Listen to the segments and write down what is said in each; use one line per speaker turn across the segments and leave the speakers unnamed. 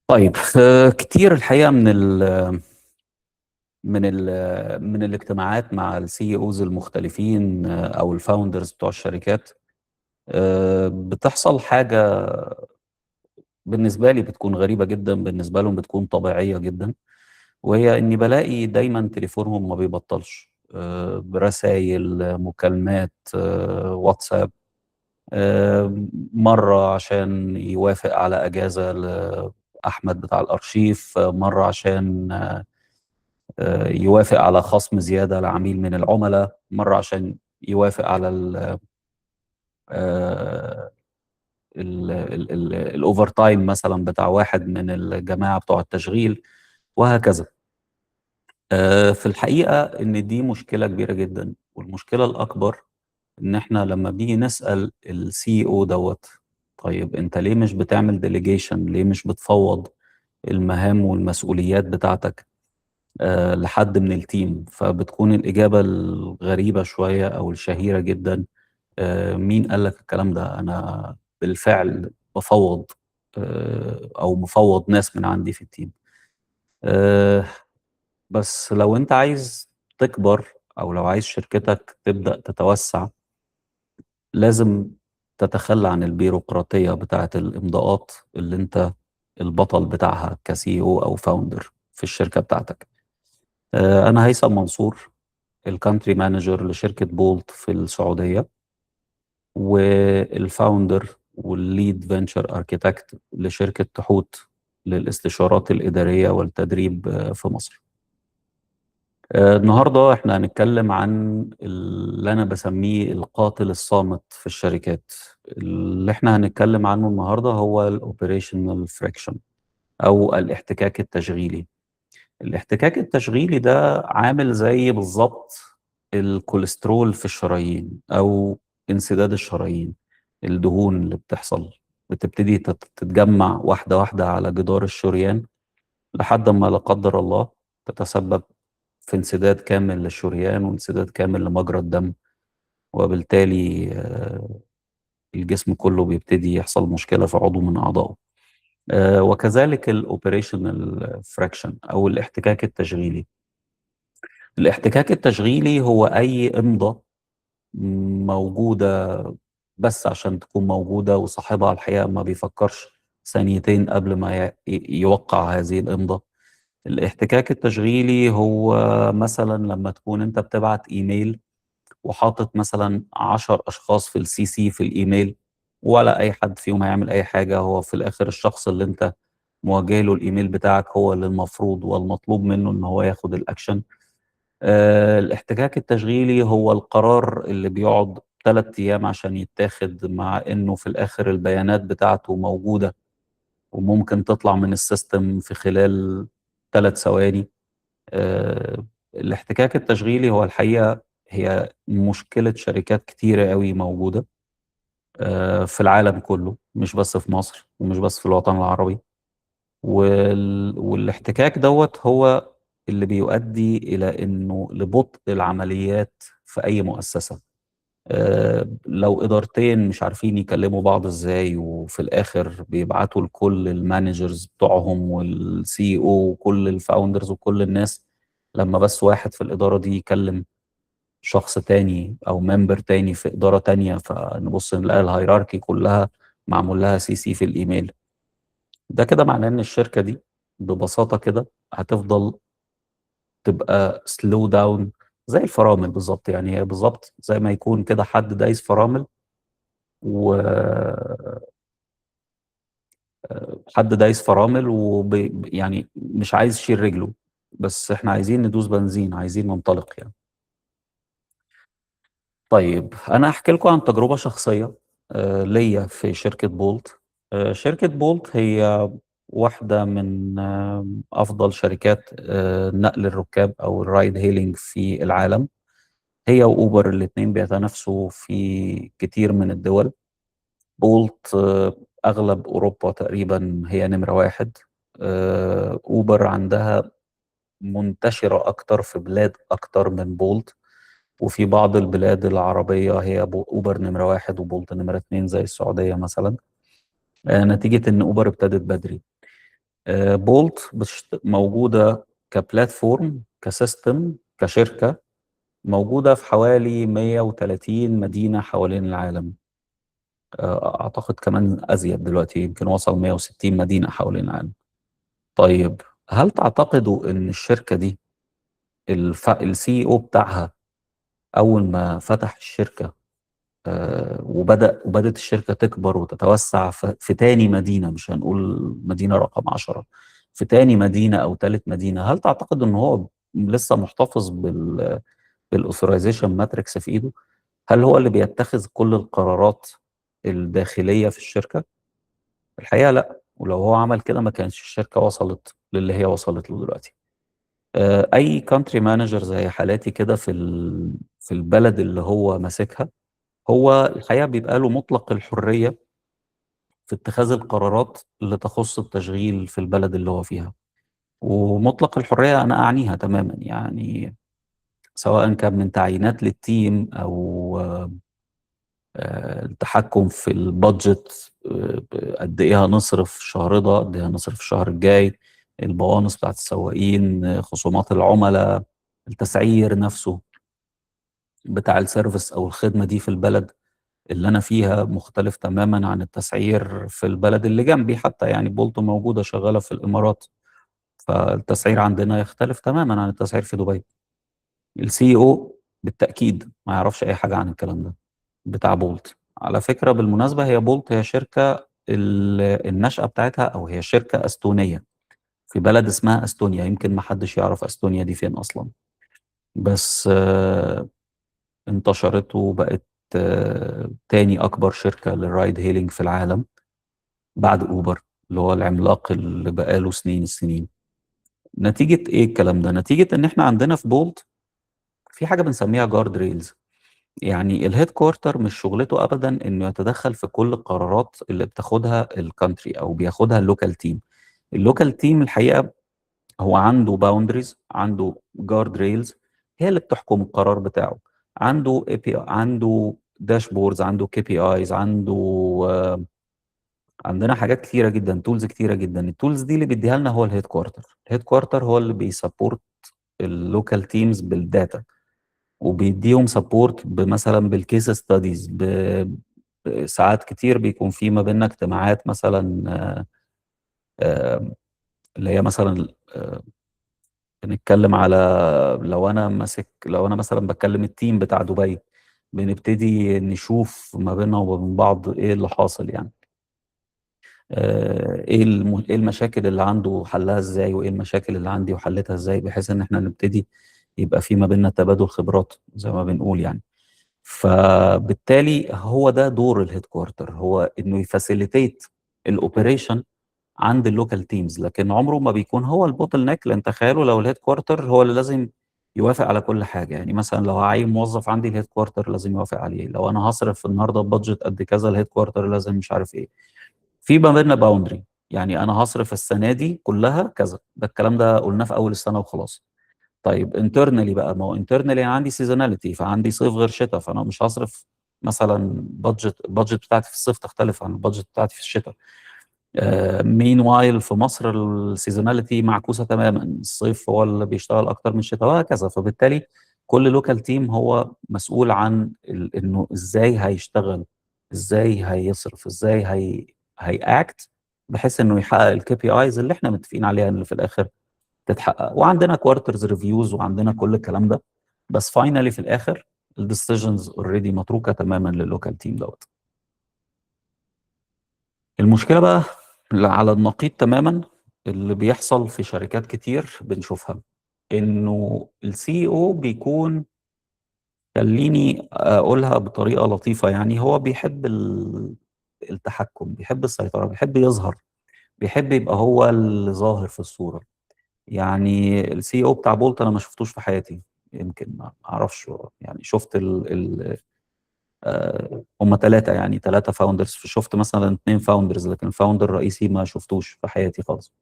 طيب كتير الحقيقة من الاجتماعات مع السي اوز المختلفين او الفاوندرز بتوع الشركات. بتحصل حاجة بالنسبة لي بتكون غريبة جدا، بالنسبة لهم بتكون طبيعية جدا، وهي اني بلاقي دايما تليفونهم ما بيبطلش برسائل، مكالمات، واتساب. مرة عشان يوافق على اجازة لأحمد بتاع الارشيف، مرة عشان يوافق على خصم زيادة لعميل من العملاء، مرة عشان يوافق على الاوفر تايم مثلا بتاع واحد من الجماعة بتوع التشغيل، وهكذا. في الحقيقة ان دي مشكلة كبيرة جدا، والمشكلة الأكبر ان احنا لما بنيجي نسأل السي او طيب انت ليه مش بتعمل ديليجيشن؟ ليه مش بتفوض المهام والمسؤوليات بتاعتك لحد من التيم؟ فبتكون الإجابة الغريبة شوية أو الشهيرة جدا: مين قال لك الكلام ده؟ أنا بالفعل بفوض أو مفوض ناس من عندي في التيم. آه، بس لو أنت عايز تكبر أو لو عايز شركتك تبدأ تتوسع، لازم تتخلى عن البيروقراطية بتاعة الإمضاءات اللي أنت البطل بتاعها كسي او فاوندر في الشركة بتاعتك. أنا هيثم منصور، الكانتري مانجر لشركة بولت في السعودية، والفاوندر والليد فينشر اركيتكت لشركة تحوت للاستشارات الإدارية والتدريب في مصر. النهاردة احنا هنتكلم عن اللي أنا بسميه القاتل الصامت في الشركات. اللي احنا هنتكلم عنه النهاردة هو الاوبريشنال فريكشن أو الاحتكاك التشغيلي. الاحتكاك التشغيلي ده عامل زي بالظبط الكوليسترول في الشرايين او انسداد الشرايين. الدهون اللي بتحصل بتبتدي تتجمع واحدة واحدة على جدار الشريان، لحد ما لا قدر الله تتسبب في انسداد كامل للشريان وانسداد كامل لمجرى الدم، وبالتالي الجسم كله بيبتدي يحصل مشكلة في عضو من أعضائه. وكذلك الاوبريشنال فراكشن او الاحتكاك التشغيلي. الاحتكاك التشغيلي هو أي إمضة موجودة بس عشان تكون موجودة، وصاحبها الحقيقة ما بيفكرش ثانيتين قبل ما يوقع هذه الإمضة. الاحتكاك التشغيلي هو مثلا لما تكون أنت بتبعت إيميل وحاطط مثلا 10 أشخاص في السي سي في الإيميل، ولا أي حد فيهم هيعمل أي حاجة. هو في الآخر الشخص اللي أنت موجه له الإيميل بتاعك هو اللي المفروض والمطلوب منه إن هو ياخد الأكشن. الاحتكاك التشغيلي هو القرار اللي بيقعد 3 أيام عشان يتاخد، مع إنه في الآخر البيانات بتاعته موجودة وممكن تطلع من السيستم في خلال 3 ثواني. الاحتكاك التشغيلي هو الحقيقة هي مشكلة شركات كتيرة قوي موجودة في العالم كله، مش بس في مصر ومش بس في الوطن العربي. والاحتكاك هو اللي بيؤدي إلى إنه لبطء العمليات في أي مؤسسة. لو إدارتين مش عارفين يكلموا بعض إزاي، وفي الآخر بيبعتوا لكل المانجرز بتوعهم والسي او وكل الفاوندرز وكل الناس، لما بس واحد في الإدارة دي يكلم شخص تاني أو ممبر تاني في إدارة تانية، فنبص نلاقي الهيراركي كلها معمول لها سي سي في الإيميل. ده كده معناه ان الشركة دي ببساطة كده هتفضل تبقى سلو داون، زي الفرامل بالظبط. يعني هي بالظبط زي ما يكون كده حد دايس فرامل، وحد دايس فرامل يعني مش عايز يشيل رجله، بس احنا عايزين ندوس بنزين، عايزين ننطلق يعني. طيب انا احكي لكم عن تجربة شخصية ليا في شركة بولت. شركة بولت هي واحدة من أفضل شركات نقل الركاب أو الرايد هيلينج في العالم. هي وأوبر الاتنين بيتنافسوا في كتير من الدول. بولت أغلب أوروبا تقريبا هي نمرة واحد. أوبر عندها منتشرة أكتر في بلاد أكتر من بولت، وفي بعض البلاد العربية هي أوبر نمرة واحد وبولت نمرة اتنين، زي السعودية مثلا. نتيجة إن أوبر ابتدت بدري. بولت موجودة كبلاتفورم كسيستم كشركة، موجودة في حوالي 130 مدينة حوالين العالم. أعتقد كمان أزيد دلوقتي، يمكن وصل 160 مدينة حوالين العالم. طيب، هل تعتقدوا إن الشركة دي السي او بتاعها أول ما فتح الشركة وبدأت الشركة تكبر وتتوسع في تاني مدينة، مش هنقول مدينة رقم 10، في تاني مدينة أو تالت مدينة، هل تعتقد إن هو لسه محتفظ بالاثورايزيشن ماتريكس في إيده؟ هل هو اللي بيتخذ كل القرارات الداخلية في الشركة؟ الحقيقة لا، ولو هو عمل كده ما كانش الشركة وصلت للي هي وصلت له دلوقتي. أي كونتري مانجر زي حالاتي كده في البلد اللي هو ماسكها، هو الحقيقة بيبقى له مطلق الحرية في اتخاذ القرارات اللي تخص التشغيل في البلد اللي هو فيها. ومطلق الحرية أنا أعنيها تماما، يعني سواء كان من تعيينات للتيم أو التحكم في البادجت، قد إيه هنصرف الشهر ده، قد إيه هنصرف الشهر الجاي، البوانص بتاعت السواقين، خصومات العملاء، التسعير نفسه بتاع السيرفيس أو الخدمة دي في البلد اللي انا فيها مختلف تماما عن التسعير في البلد اللي جنبي. حتى يعني بولتو موجوده شغاله في الامارات، فالتسعير عندنا يختلف تماما عن التسعير في دبي. السي او بالتاكيد ما يعرفش اي حاجه عن الكلام ده بتاع بولت. على فكره بالمناسبه، هي بولت هي شركه النشأة بتاعتها، او هي شركه استونيه في بلد اسمها استونيا. يمكن ما حدش يعرف استونيا دي فين اصلا، بس انتشرت وبقت تاني اكبر شركه للرايد هيلينج في العالم بعد اوبر، اللي هو العملاق اللي بقاله سنين السنين. نتيجة ايه الكلام ده؟ نتيجة ان احنا عندنا في بولت في حاجة بنسميها جارد ريلز. يعني الهيد كوارتر مش شغلته ابدا انه يتدخل في كل القرارات اللي بتاخدها الكانتري او بياخدها اللوكال تيم. اللوكال تيم الحقيقة هو عنده باوندريز، عنده جارد ريلز هي اللي بتحكم القرار بتاعه. عنده اي بي، عنده داشبوردز، عنده كي بي ايز، عنده عندنا حاجات كتيره جدا، تولز كتيره جدا. التولز دي اللي بيديها لنا هو الهيد كوارتر. الهيد كوارتر هو اللي بيسبورت اللوكال تيمز بالداتا، وبيديهم سبورت مثلا بالكيس ستاديز. ساعات كتير بيكون في ما بيننا اجتماعات مثلا، آه، اللي هي مثلا بنتكلم على، لو انا مثلا بتكلم التيم بتاع دبي، بنبتدي نشوف ما بيننا وبين بعض ايه اللي حاصل يعني. ايه المشاكل اللي عنده حلها ازاي، وايه المشاكل اللي عندي وحلتها ازاي، بحيث ان احنا نبتدي يبقى في ما بيننا تبادل خبرات زي ما بنقول يعني. فبالتالي هو ده دور الهيد كوارتر، هو انه يفاسيليتيت الاوبريشن عند اللوكال تيمز، لكن عمره ما بيكون هو البوتل نيك. لان تخيلوا لو الهيد كوارتر هو اللي لازم يوافق على كل حاجه، يعني مثلا لو هعين موظف عندي الهيد كوارتر لازم يوافق عليه، لو انا هصرف النهارده بادجت قد كذا الهيد كوارتر لازم مش عارف ايه. في ما بيننا باوندري، يعني انا هصرف السنه دي كلها كذا، ده الكلام ده قلناه في اول السنه وخلاص. طيب انترنالي بقى، ما هو انترنالي انا عندي سيزوناليتي، فعندي صيف غير شتاء، فانا مش هصرف مثلا البادجت بتاعتي في الصيف تختلف عن البادجت بتاعتي في الشتاء. مين وايل في مصر السيزوناليتي معكوسه تماما، الصيف هو اللي بيشتغل اكتر من الشتاء وهكذا. فبالتالي كل لوكال تيم هو مسؤول عن انه ازاي هيشتغل، ازاي هيصرف، ازاي هي اكت، بحيث انه يحقق الكي بي ايز اللي احنا متفقين عليها اللي في الاخر تتحقق. وعندنا كوارترز ريفيوز وعندنا كل الكلام ده، بس فاينلي في الاخر الديسيجنز اوريدي متروكه تماما لللوكال تيم دوت. المشكله بقى اللي على النقيض تماما اللي بيحصل في شركات كتير بنشوفها، انه السي او بيكون، خليني اقولها بطريقه لطيفه، يعني هو بيحب التحكم، بيحب السيطره، بيحب يظهر، بيحب يبقى هو اللي ظاهر في الصوره. يعني السي او بتاع بولت انا ما شفتوش في حياتي، يمكن ما اعرفش، يعني شفت هم ثلاثه، يعني ثلاثه فاوندرز، شفت مثلا اثنين فاوندرز، لكن الفاوندر الرئيسي ما شفتوش في حياتي خالص.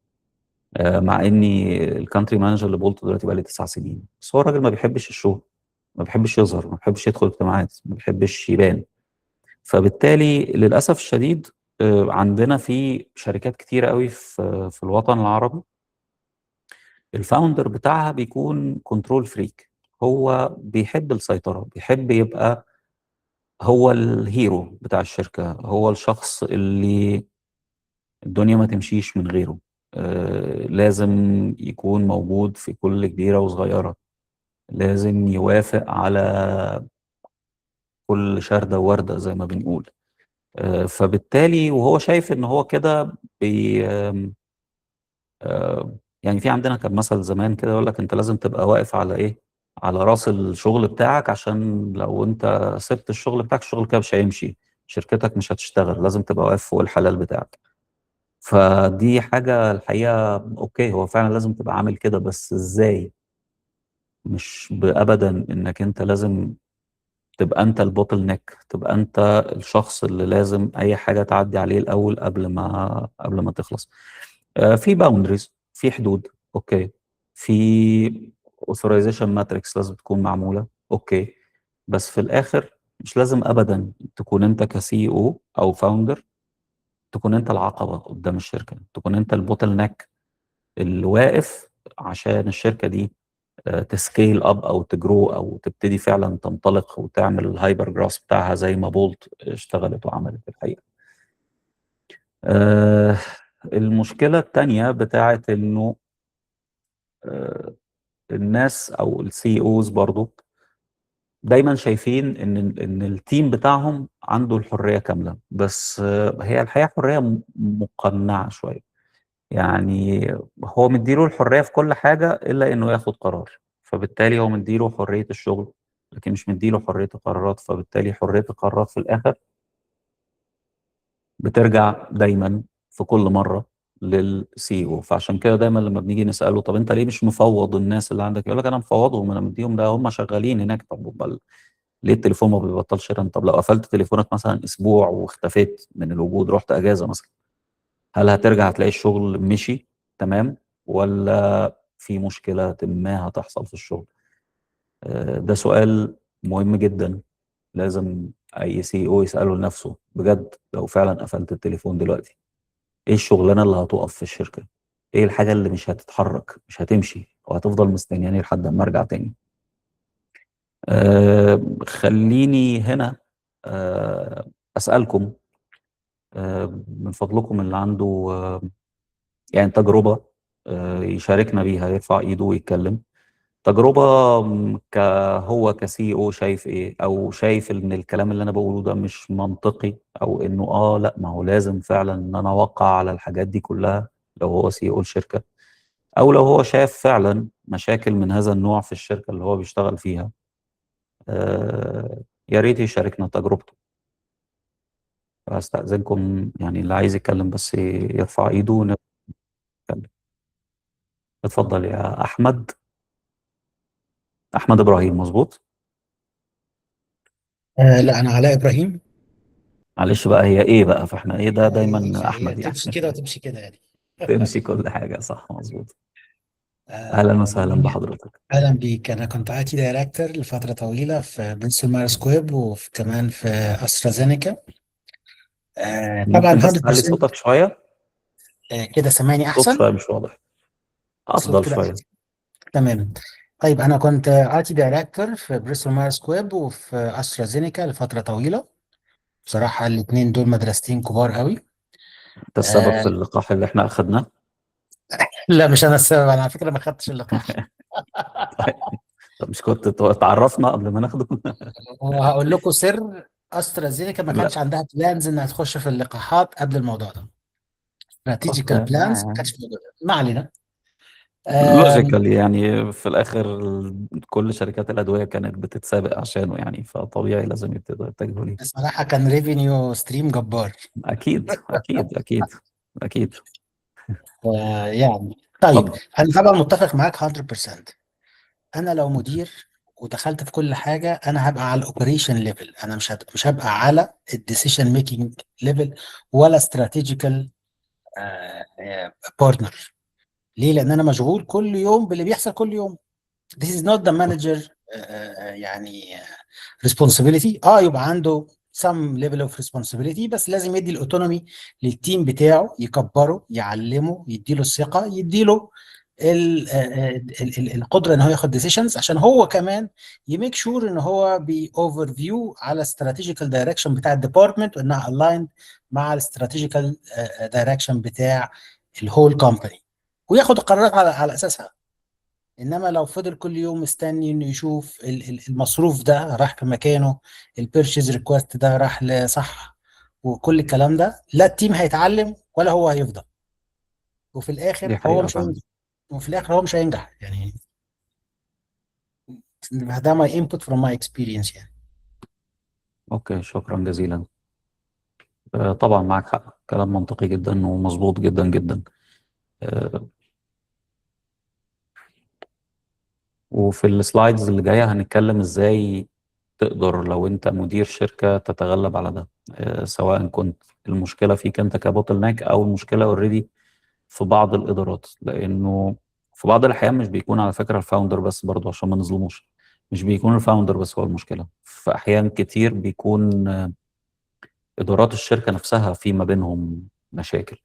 مع اني الكانتري مانجر لبولت دلوقتي بقى لي 9 سنين، بس هو الراجل ما بيحبش الشو، ما بيحبش يظهر، ما بيحبش يدخل اجتماعات، ما بيحبش يبان. فبالتالي للاسف الشديد عندنا في شركات كتيرة قوي في الوطن العربي، الفاوندر بتاعها بيكون كنترول فريك. هو بيحب السيطرة، بيحب يبقى هو الهيرو بتاع الشركة، هو الشخص اللي الدنيا ما تمشيش من غيره. لازم يكون موجود في كل كبيرة وصغيرة، لازم يوافق على كل شردة ووردة زي ما بنقول. فبالتالي وهو شايف ان هو كده بي آم، يعني في عندنا كان مثل زمان كده يقول لك انت لازم تبقى واقف على ايه، على راس الشغل بتاعك، عشان لو انت سبت الشغل بتاعك الشغل كده مش هيمشي، شركتك مش هتشتغل، لازم تبقى واقف فوق الحلال بتاعك. فدي حاجة الحقيقة اوكي، هو فعلا لازم تبقى عامل كده، بس ازاي؟ مش ابدا انك انت لازم تبقى انت البوتل نيك، تبقى انت الشخص اللي لازم اي حاجة تعدي عليه الاول قبل ما تخلص. في باوندريز، في حدود، اوكي. في authorization ماتريكس لازم تكون معمولة، اوكي. بس في الاخر مش لازم ابدا تكون انت كسي او فاوندر تكون انت العقبة قدام الشركة، تكون انت البوتل نيك اللي واقف عشان الشركة دي تسكيل اب او تجرو او تبتدي فعلا تنطلق وتعمل الهايبر جراس بتاعها زي ما بولت اشتغلت وعملت الحقيقة. آه، المشكلة التانية بتاعت انه آه، الناس او السي اوز برضو دايما شايفين ان التيم بتاعهم عنده الحرية كاملة، بس هي الحقيقة حرية مقنعة شوية. يعني هو مديله الحرية في كل حاجة إلا إنه ياخد قرار، فبالتالي هو مديله حرية الشغل لكن مش مديله حرية القرارات، فبالتالي حرية القرارات في الآخر بترجع دايما في كل مرة للسي او. فعشان كده دايما لما بنيجي نسأله طب انت ليه مش مفوض الناس اللي عندك، يقول لك انا مفوضهم، انا مديهم، ده هم شغالين هناك. طب ليه التليفون ما بيبطلش رن؟ طب لو قفلت تليفونك مثلا اسبوع واختفيت من الوجود، رحت اجازة مثلا، هل هترجع هتلاقي الشغل مشي تمام، ولا في مشكلة ما هتحصل في الشغل؟ ده سؤال مهم جدا، لازم اي سي او يسأله لنفسه بجد. لو فعلا قفلت التليفون دلوقتي، ايه الشغلانة اللي هتقف في الشركة؟ ايه الحاجة اللي مش هتتحرك، مش هتمشي، وهتفضل مستنياني لحد ما ارجع تاني؟ خليني هنا أسألكم، من فضلكم اللي عنده يعني تجربة يشاركنا بيها، يرفع ايده ويتكلم. تجربة هو كسي او شايف ايه، او شايف ان الكلام اللي انا بقوله ده مش منطقي، او انه لا ما هو لازم فعلا ان انا اوقع على الحاجات دي كلها لو هو سي او الشركة، او لو هو شايف فعلا مشاكل من هذا النوع في الشركة اللي هو بيشتغل فيها. يا ريت يشاركنا تجربته. استأذنكم يعني اللي عايز يتكلم بس يرفع ايده ونتكلم. اتفضل يا احمد. احمد ابراهيم مظبوط.
لا، أنا علاء إبراهيم.
معلش بقى، هي ايه بقى؟ فاحنا ايه ده دايما
هي
احمد يعني.
تمشي كده وتمشي كده يعني.
تمشي كل حاجه صح مظبوط. اهلا وسهلا
آه،
بحضرتك.
أهلا بيك. أنا كنت آي تي دايركتور لفترة طويلة في بنسل مايرس كويب وكمان في أسترازينيكا. طبعا
ممكن بس تعلي
100%.
صوتك شويه؟
كده سامعني
الصوت
أحسن؟
شويه مش واضح.
الصوت
افضل
كده
شويه.
أحسن. تمام. طيب، أنا كنت آي تي دايركتور في بريستول مايرس كويب وفي أسترازينيكا لفترة طويلة. بصراحة الاتنين دول مدرستين كبار قوي.
انت السبب
آه
في اللقاح اللي احنا اخدناه.
لا، مش أنا السبب. أنا على فكرة ما خدتش اللقاح.
طيب. طب مش كنت تعرفنا قبل ما ناخده؟
وهقول لكم سر. استرازينيكا ما كانش
لا.
عندها بلانز انها تخش في اللقاحات قبل الموضوع ده.
اوكي
استراتيجيكال بلانز ما كانتش موجوده. ما علينا. آم،
لوجيكال يعني في الاخر كل شركات الادويه كانت بتتسابق عشانه يعني، فطبيعي لازم يبتدوا يتجهوا ليه.
بصراحه كان ريفينيو ستريم جبار.
اكيد اكيد اكيد اكيد.
يعني طيب،
اتفضل.
انا طبعا متفق معاك 100%. انا لو مدير ودخلت في كل حاجه، انا هبقى على الاوبريشن ليفل. انا مش هبقى على الديسيشن ميكنج ليفل ولا استراتيجيكال بارتنر. ليه؟ لان انا مشغول كل يوم باللي بيحصل كل يوم. This is not the manager يعني responsibility. يبقى عنده some level of responsibility، بس لازم يدي الاوتونومي للتيم بتاعه، يكبره، يعلمه، يديله الثقه، يديله القدره ان هو ياخد ديسيشنز، عشان هو كمان يميك شور ان هو اوفر فيو على استراتيجيكال دايركشن بتاع الديبارتمنت، وانها الايند مع الاستراتيجيكال دايركشن بتاع الهول كومباني، وياخد القرارات على اساسها. انما لو فضل كل يوم مستني انه يشوف المصروف ده راح في مكانه، البيرشيز ريكوست ده راح لصح، وكل الكلام ده، لا التيم هيتعلم ولا هو هيفضل، وفي
دي
الاخر هو
حقيقة
مش
فعلا.
هينجح. وفي الاخر هو مش هينجح يعني. ده my input from my experience يعني.
اوكي، شكرا جزيلا. طبعا معك حق، كلام منطقي جدا ومظبوط جدا جدا. آه، وفي السلايدز اللي جاية هنتكلم ازاي تقدر لو انت مدير شركة تتغلب على ده، سواء كنت المشكلة فيك انت كبوتل ناك او المشكلة اوريدي في بعض الادارات، لانه في بعض الاحيان مش بيكون على فكرة الفاوندر بس، برضو عشان ما نظلموش، مش بيكون الفاوندر بس هو المشكلة. في احيان كتير بيكون ادارات الشركة نفسها في ما بينهم مشاكل.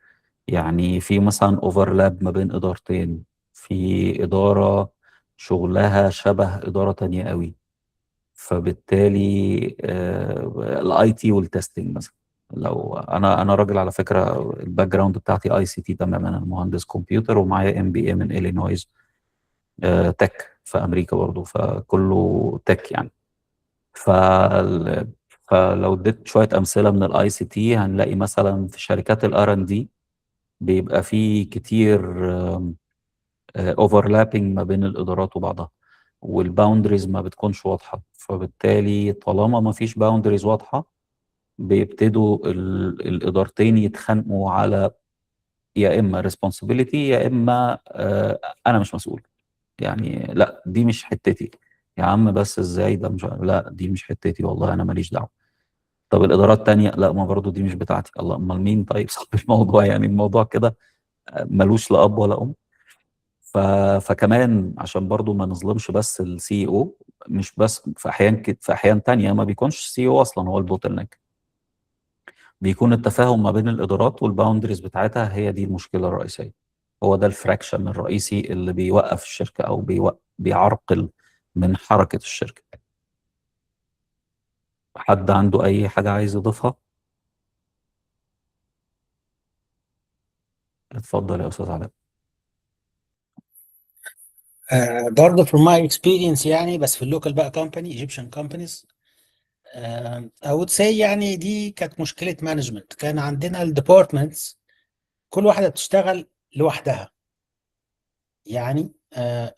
يعني في مثلا اوفرلاب ما بين ادارتين، في ادارة شغلها شبه ادارة تانية قوي، فبالتالي الاي تي والتستنج مثلا. لو انا راجل على فكره الباك جراوند بتاعتي اي سي تي تماما، انا مهندس كمبيوتر ومعايا ام بي اي من الينويز، تك في امريكا برضو، فكله تك يعني. ف فلو اديت شويه امثله من الاي سي تي، هنلاقي مثلا في شركات الار ان دي بيبقى في كتير اوفرلابنج ما بين الادارات وبعضها، والباوندريز ما بتكونش واضحه، فبالتالي طالما ما فيش باوندريز واضحه بيبتدوا الادارتين يتخانقوا على يا اما responsibility يا اما انا مش مسؤول. يعني لا دي مش حتتي يا عم، بس ازاي ده مش، لا دي مش حتتي والله انا ماليش دعوه. طب الادارات التانيه لا، ما برضو دي مش بتاعتي. الله، امال مين طيب صاحب الموضوع؟ يعني الموضوع كده ملوش لا اب ولا ام. ف... فكمان عشان برضو ما نظلمش بس السي او، مش بس في احيان في احيان تانية ما بيكونش سي او اصلا هو البوتل نيك، بيكون التفاهم ما بين الادارات والباوندريز بتاعتها هي دي المشكله الرئيسيه. هو ده الفراكشن الرئيسي اللي بيوقف الشركه او بيعرقل من حركه الشركه. حد عنده اي حاجه عايز يضيفها؟ اتفضل يا استاذ علاء.
برضه from my experience يعني، بس في اللوكال بقى company Egyptian companies، I would say يعني دي كانت مشكلة مانجمنت. كان عندنا الديبارتمنتس كل واحدة بتشتغل لوحدها. يعني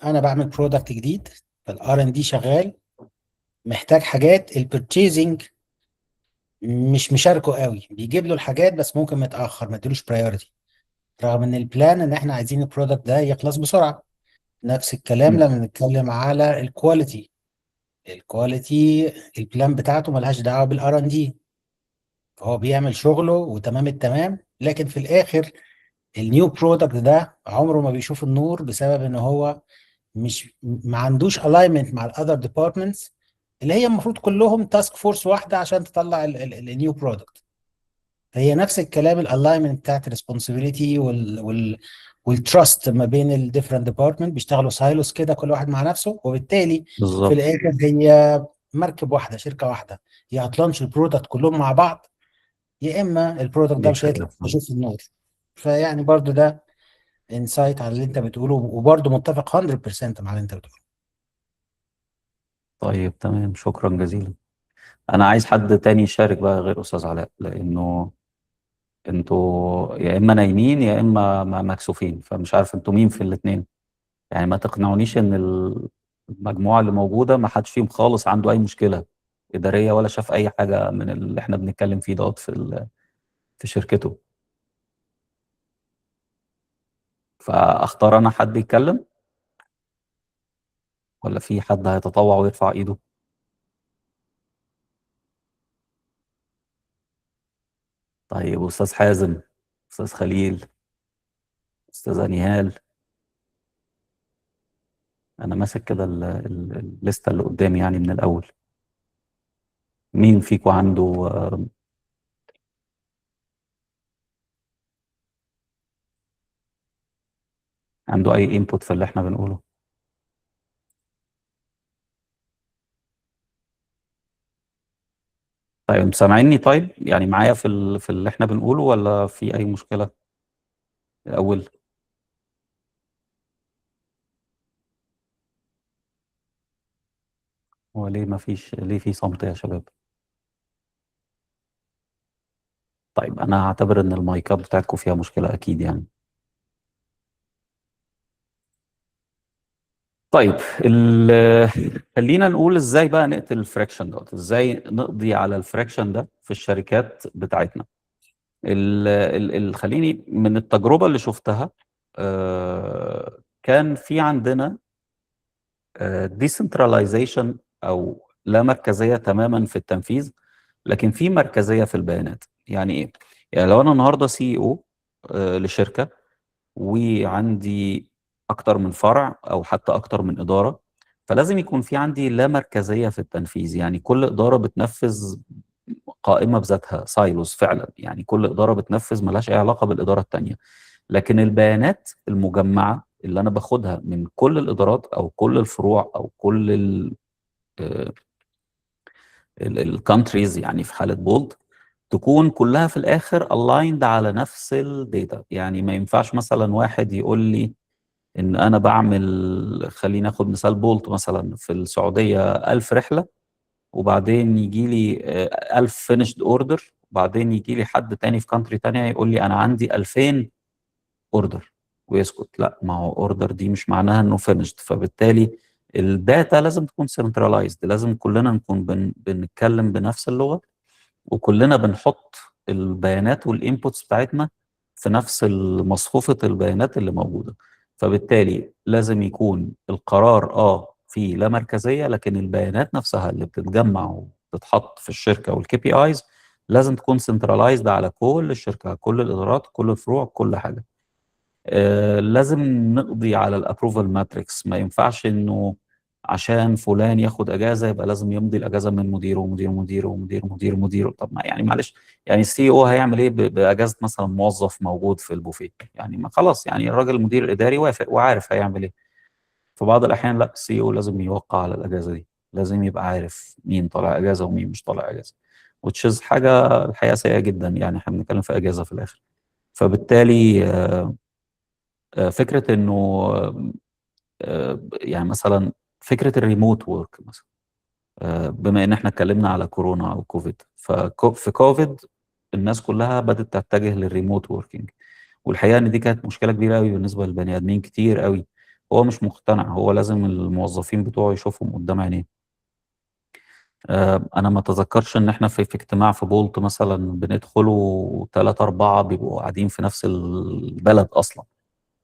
انا بعمل برودكت جديد، فالار ان دي شغال محتاج حاجات، البرتشيزنج مش مشاركه قوي، بيجيب له الحاجات بس ممكن متاخر، ما اديلوش برايورتي، رغم ان البلان ان احنا عايزين البرودكت ده يخلص بسرعه. نفس الكلام
مم.
لما نتكلم على الكواليتي. الكواليتي البلان بتاعته ملهاش دعوه بالار ان دي، فهو بيعمل شغله وتمام التمام، لكن في الاخر النيو برودكت ده عمره ما بيشوف النور، بسبب ان هو مش ما عندوش الاينمنت مع الاذر ديبارتمنتس، اللي هي المفروض كلهم تاسك فورس واحده عشان تطلع النيو برودكت. هي نفس الكلام، الالاينمنت بتاعت الريسبونسبيلتي والتراست ما بين الديفرنت ديبارتمنت، بيشتغلوا سايلوس كده كل واحد مع نفسه، وبالتالي في
بالظبط.
الاخر هي مركب واحده، شركه واحده، يا هتلانش البرودكت كلهم مع بعض، يا اما البرودكت ده
دي
مش هيطلع
حقيقة
مش
فعلا.
هيشوف النور. فيعني برضو ده انسايت على اللي انت بتقوله، وبرضو متفق 100% مع اللي انت بتقوله.
طيب تمام، شكرا جزيلا. انا عايز حد تاني يشارك بقى غير استاذ علاء، لانه انتوا يا اما نايمين يا اما مكسوفين، فمش عارف انتوا مين في الاثنين. يعني ما تقنعونيش ان المجموعه اللي موجوده ما حدش فيهم خالص عنده اي مشكله اداريه، ولا شاف اي حاجه من اللي احنا بنتكلم فيه دوت في شركته. فاختار انا حد يتكلم، ولا في حد هيتطوع ويرفع ايده؟ طيب استاذ حازم، استاذ خليل، استاذه نهال. انا ماسك كده الليسته اللي قدامي يعني من الاول. مين فيكم عنده عنده اي انبوت في اللي احنا بنقوله؟ طيب سامعيني؟ طيب يعني معايا في اللي احنا بنقوله ولا في اي مشكلة الاول؟ هو ليه ما فيش، ليه في صمت يا شباب؟ طيب انا هعتبر ان المايكات بتاعتكم فيها مشكلة اكيد يعني. طيب خلينا نقول ازاي بقى نقتل الفريكشن دوت، ازاي نقضي على الفريكشن ده في الشركات بتاعتنا. خليني من التجربة اللي شفتها. كان في عندنا ديسنتراليزيشن او لا مركزية تماما في التنفيذ، لكن في مركزية في البيانات. يعني ايه؟ يعني لو انا النهارده سي او لشركة، وعندي اكتر من فرع او حتى اكتر من اداره، فلازم يكون في عندي لا مركزيه في التنفيذ. يعني كل اداره بتنفذ قائمه بذاتها، سايلوز فعلا، يعني كل اداره بتنفذ ملهاش اي علاقه بالاداره التانيه. لكن البيانات المجمعه اللي انا باخدها من كل الادارات او كل الفروع او كل الكونتريز، يعني في حاله بولد، تكون كلها في الاخر aligned على نفس الداتا. يعني ما ينفعش مثلا واحد يقول لي ان انا بعمل، خلينا ناخد مثال بولت مثلا في السعوديه 1000 رحله، وبعدين يجي لي 1000 فينيشد اوردر، وبعدين يجي لي حد تاني في كانتري تانية يقول لي انا عندي 2000 اوردر ويسكت. لا، ما هو اوردر دي مش معناها انه فينيشد. فبالتالي الداتا لازم تكون سنترلايزد، لازم كلنا نكون بنتكلم بنفس اللغه، وكلنا بنحط البيانات والانبوتس بتاعتنا في نفس مصفوفة البيانات اللي موجودة. فبالتالي لازم يكون القرار في لا مركزية، لكن البيانات نفسها اللي بتتجمع وتتحط في الشركة والكي بي ايز لازم تكون سنترلايزد على كل الشركة، كل الإدارات، كل الفروع، كل حاجة. لازم نقضي على الابروفال ماتريكس. ما ينفعش انه عشان فلان ياخد اجازه يبقى لازم يمضي الاجازه من مديره ومدير مديره ومدير مدير مديره. طب ما يعني معلش، يعني السي او هيعمل ايه باجازه مثلا موظف موجود في البوفيه؟ يعني ما خلاص، يعني الراجل المدير الاداري وافق وعارف هيعمل ايه. في بعض الاحيان لا، السي او لازم يوقع على الاجازه دي، لازم يبقى عارف مين طالع اجازه ومين مش طالع اجازه، which is حاجه الحقيقه سيئه جدا. يعني احنا بنتكلم في اجازه في الاخر. فبالتالي فكرة انه يعني مثلا فكرة الريموت وورك مثلا، بما ان احنا اتكلمنا على كورونا او كوفيد، ففي كوفيد الناس كلها بدأت تتجه للريموت ووركينج. والحقيقة ان دي كانت مشكلة كبيرة قوي بالنسبة للبني ادمين كتير قوي. هو مش مقتنع، هو لازم الموظفين بتوعه يشوفهم قدام عينيه. انا ما اتذكرش ان احنا في اجتماع في بولت مثلا بندخله ثلاثة أربعة بيبقوا قاعدين في نفس البلد اصلا.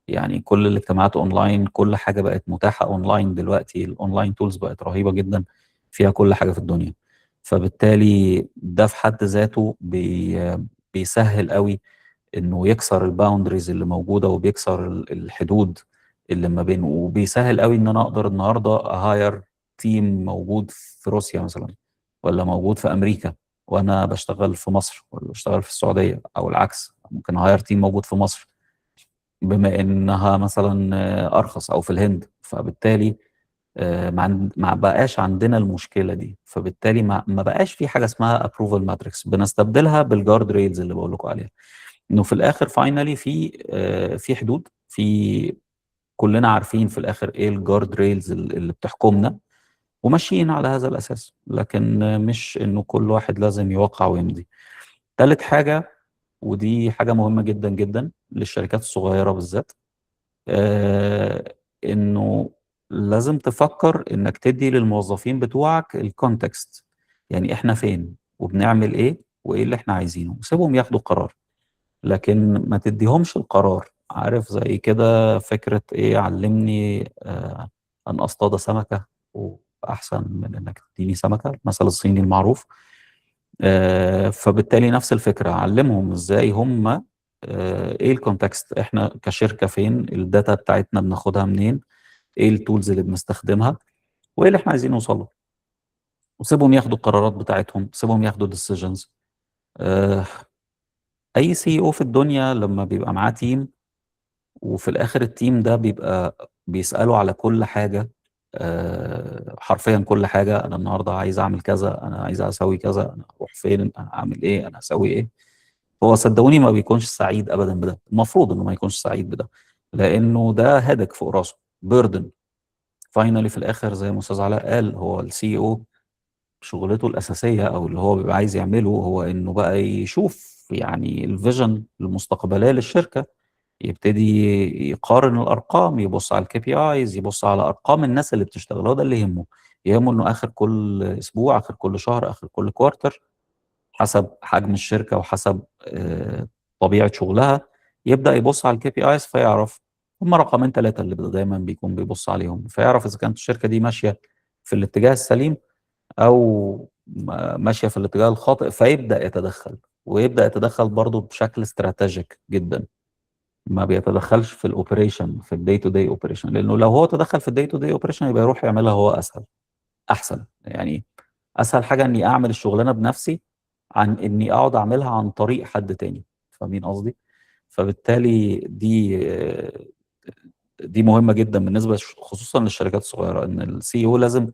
يعني كل الاجتماعات اونلاين، كل حاجه بقت متاحه اونلاين دلوقتي، الاونلاين تولز بقت رهيبه جدا، فيها كل حاجه في الدنيا. فبالتالي ده في حد ذاته بيسهل قوي انه يكسر الباوندريز اللي موجوده، وبيكسر الحدود اللي ما بينه، وبيسهل قوي ان انا اقدر النهارده اهاير تيم موجود في روسيا مثلا، ولا موجود في امريكا وانا بشتغل في مصر، ولا بشتغل في السعوديه، او العكس ممكن اهاير تيم موجود في مصر بما انها مثلا ارخص، او في الهند. فبالتالي ما بقاش عندنا المشكله دي. فبالتالي ما بقاش في حاجه اسمها ابروفال ماتريكس، بنستبدلها بالجارد ريلز اللي بقول لكم عليها. انه في الاخر فاينلي في حدود، في كلنا عارفين في الاخر ايه الجارد ريلز اللي بتحكمنا، وماشيين على هذا الاساس. لكن مش انه كل واحد لازم يوقع ويمضي. ثالث حاجه، ودي حاجه مهمه جدا جدا للشركات الصغيره بالذات، انه لازم تفكر انك تدي للموظفين بتوعك الكونتكست. يعني احنا فين وبنعمل ايه وايه اللي احنا عايزينه، وسيبهم ياخدوا قرار. لكن ما تديهمش القرار. عارف زي كده فكرة ايه؟ علمني ان اصطاد سمكة واحسن من انك تديني سمكة، المثل الصيني المعروف. فبالتالي نفس الفكرة، علمهم ازاي هم ايه الكونتكست، احنا كشركة فين، الداتا بتاعتنا بناخدها منين، ايه التولز اللي بنستخدمها، وايه اللي احنا عايزين نوصل له. وسيبهم ياخدوا القرارات بتاعتهم، سيبهم ياخدوا ديسيجنز. اي سي او في الدنيا لما بيبقى معاه تيم، وفي الاخر التيم ده بيبقى بيسأله على كل حاجة، حرفيا كل حاجة. انا النهاردة عايز اعمل كذا، انا عايز اسوي كذا، انا اروح فين، انا اعمل ايه، انا اسوي ايه. هو صدقوني ما بيكونش سعيد ابدا بده، المفروض انه ما يكونش سعيد بده، لانه ده هدك فوق راسه، بيردن. فاينلي في الاخر زي ما استاذ علاء قال، هو السي او شغلته الاساسيه او اللي هو بيبقى عايز يعمله هو انه بقى يشوف يعني الفيجن المستقبليه للشركه، يبتدي يقارن الارقام، يبص على الكي بي ايز، يبص على ارقام الناس اللي بتشتغل. هو ده اللي يهمه. يهمه انه اخر كل اسبوع، اخر كل شهر، اخر كل كوارتر، حسب حجم الشركه وحسب طبيعه شغلها، يبدا يبص على الكي بي ايز فيعرف هم رقمين ثلاثه اللي دايما بيكون بيبص عليهم، فيعرف اذا كانت الشركه دي ماشيه في الاتجاه السليم او ماشيه في الاتجاه الخاطئ، فيبدا يتدخل. ويبدا يتدخل برضه بشكل استراتيجيك جدا، ما بيتدخلش في الاوبريشن، في الدي تو دي اوبريشن، لانه لو هو تدخل في الدي تو دي اوبريشن يبقى يروح يعملها هو اسهل، احسن يعني. اسهل حاجه اني اعمل الشغلانه بنفسي عن اني اقعد اعملها عن طريق حد تاني. فاهمين قصدي؟ فبالتالي دي مهمه جدا بالنسبه خصوصا للشركات الصغيره، ان السي او لازم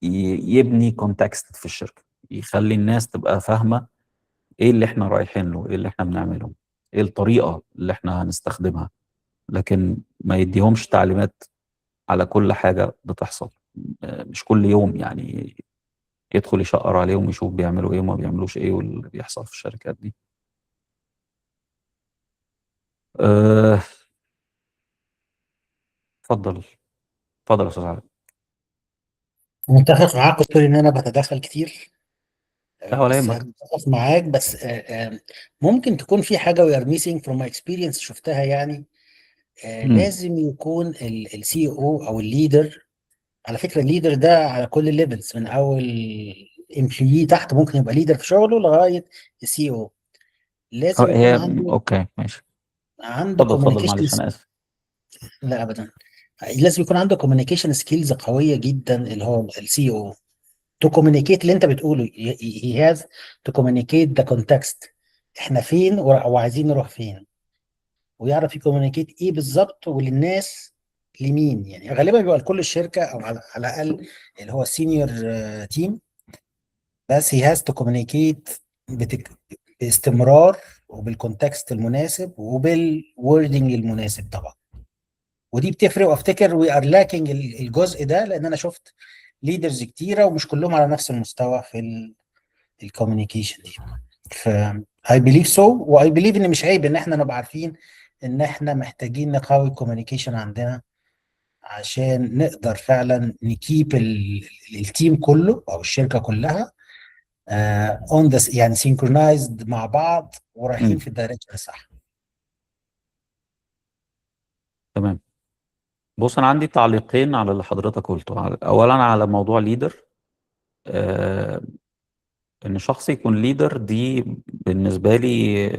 يبني كونتكست في الشركه، يخلي الناس تبقى فاهمه ايه اللي احنا رايحين له، ايه اللي احنا بنعمله، ايه الطريقه اللي احنا هنستخدمها، لكن ما يديهمش تعليمات على كل حاجه بتحصل. مش كل يوم يعني يدخل يشقر عليهم ويشوف بيعملوا ايه وما بيعملوش ايه واللي بيحصل في الشركات دي. أه، اتفضل، اتفضل يا استاذ علي.
متفق معاك دكتور ان انا بتدخل كتير.
لا ولا
بس
يهمك.
متفق معاك، بس ممكن تكون في حاجه we are missing from my experience شفتها يعني.
امم
لازم يكون السي او او الليدر. على فكره الليدر ده على كل الليفلز، من اول امبلوي تحت ممكن يبقى ليدر في شغله لغايه السي او. لازم يكون
هي
عنده
اوكي ماشي.
عنده
اتفضل اتفضل،
كوميونيكيشن.
معلش انا اسف.
لا ابدا. لازم يكون عنده كوميونيكيشن سكيلز قويه جدا، اللي هو السي او. تو كوميونيكيت اللي انت بتقوله، هي هاز تو كوميونيكيت ذا كونتكست. احنا فين وعايزين نروح فين، ويعرف يكوميونيكيت ايه بالظبط وللناس لمين. يعني غالبا بيبقى لكل الشركه، او على الاقل اللي هو السينيور تيم. بس هي هاز تو كوميونيكيت باستمرار وبالكونتكست المناسب وبالوردنج المناسب طبعا. ودي بتفرق، وافتكر وي ار لاكينج الجزء ده، لان انا شفت ليدرز كتيره ومش كلهم على نفس المستوى في الكوميونيكيشن دي. ف I believe so، و I believe ان مش عيب ان احنا نبقى عارفين ان احنا محتاجين نقوي الكوميونيكيشن عندنا، عشان نقدر فعلا نكيب التيم كله او الشركه كلها اون ذا يعني synchronized مع بعض ورايحين
امم
في الدايركشن الصح.
تمام. بص انا عندي تعليقين على اللي حضرتك قلته. اولا على موضوع ليدر، آه ان شخص يكون ليدر دي بالنسبه لي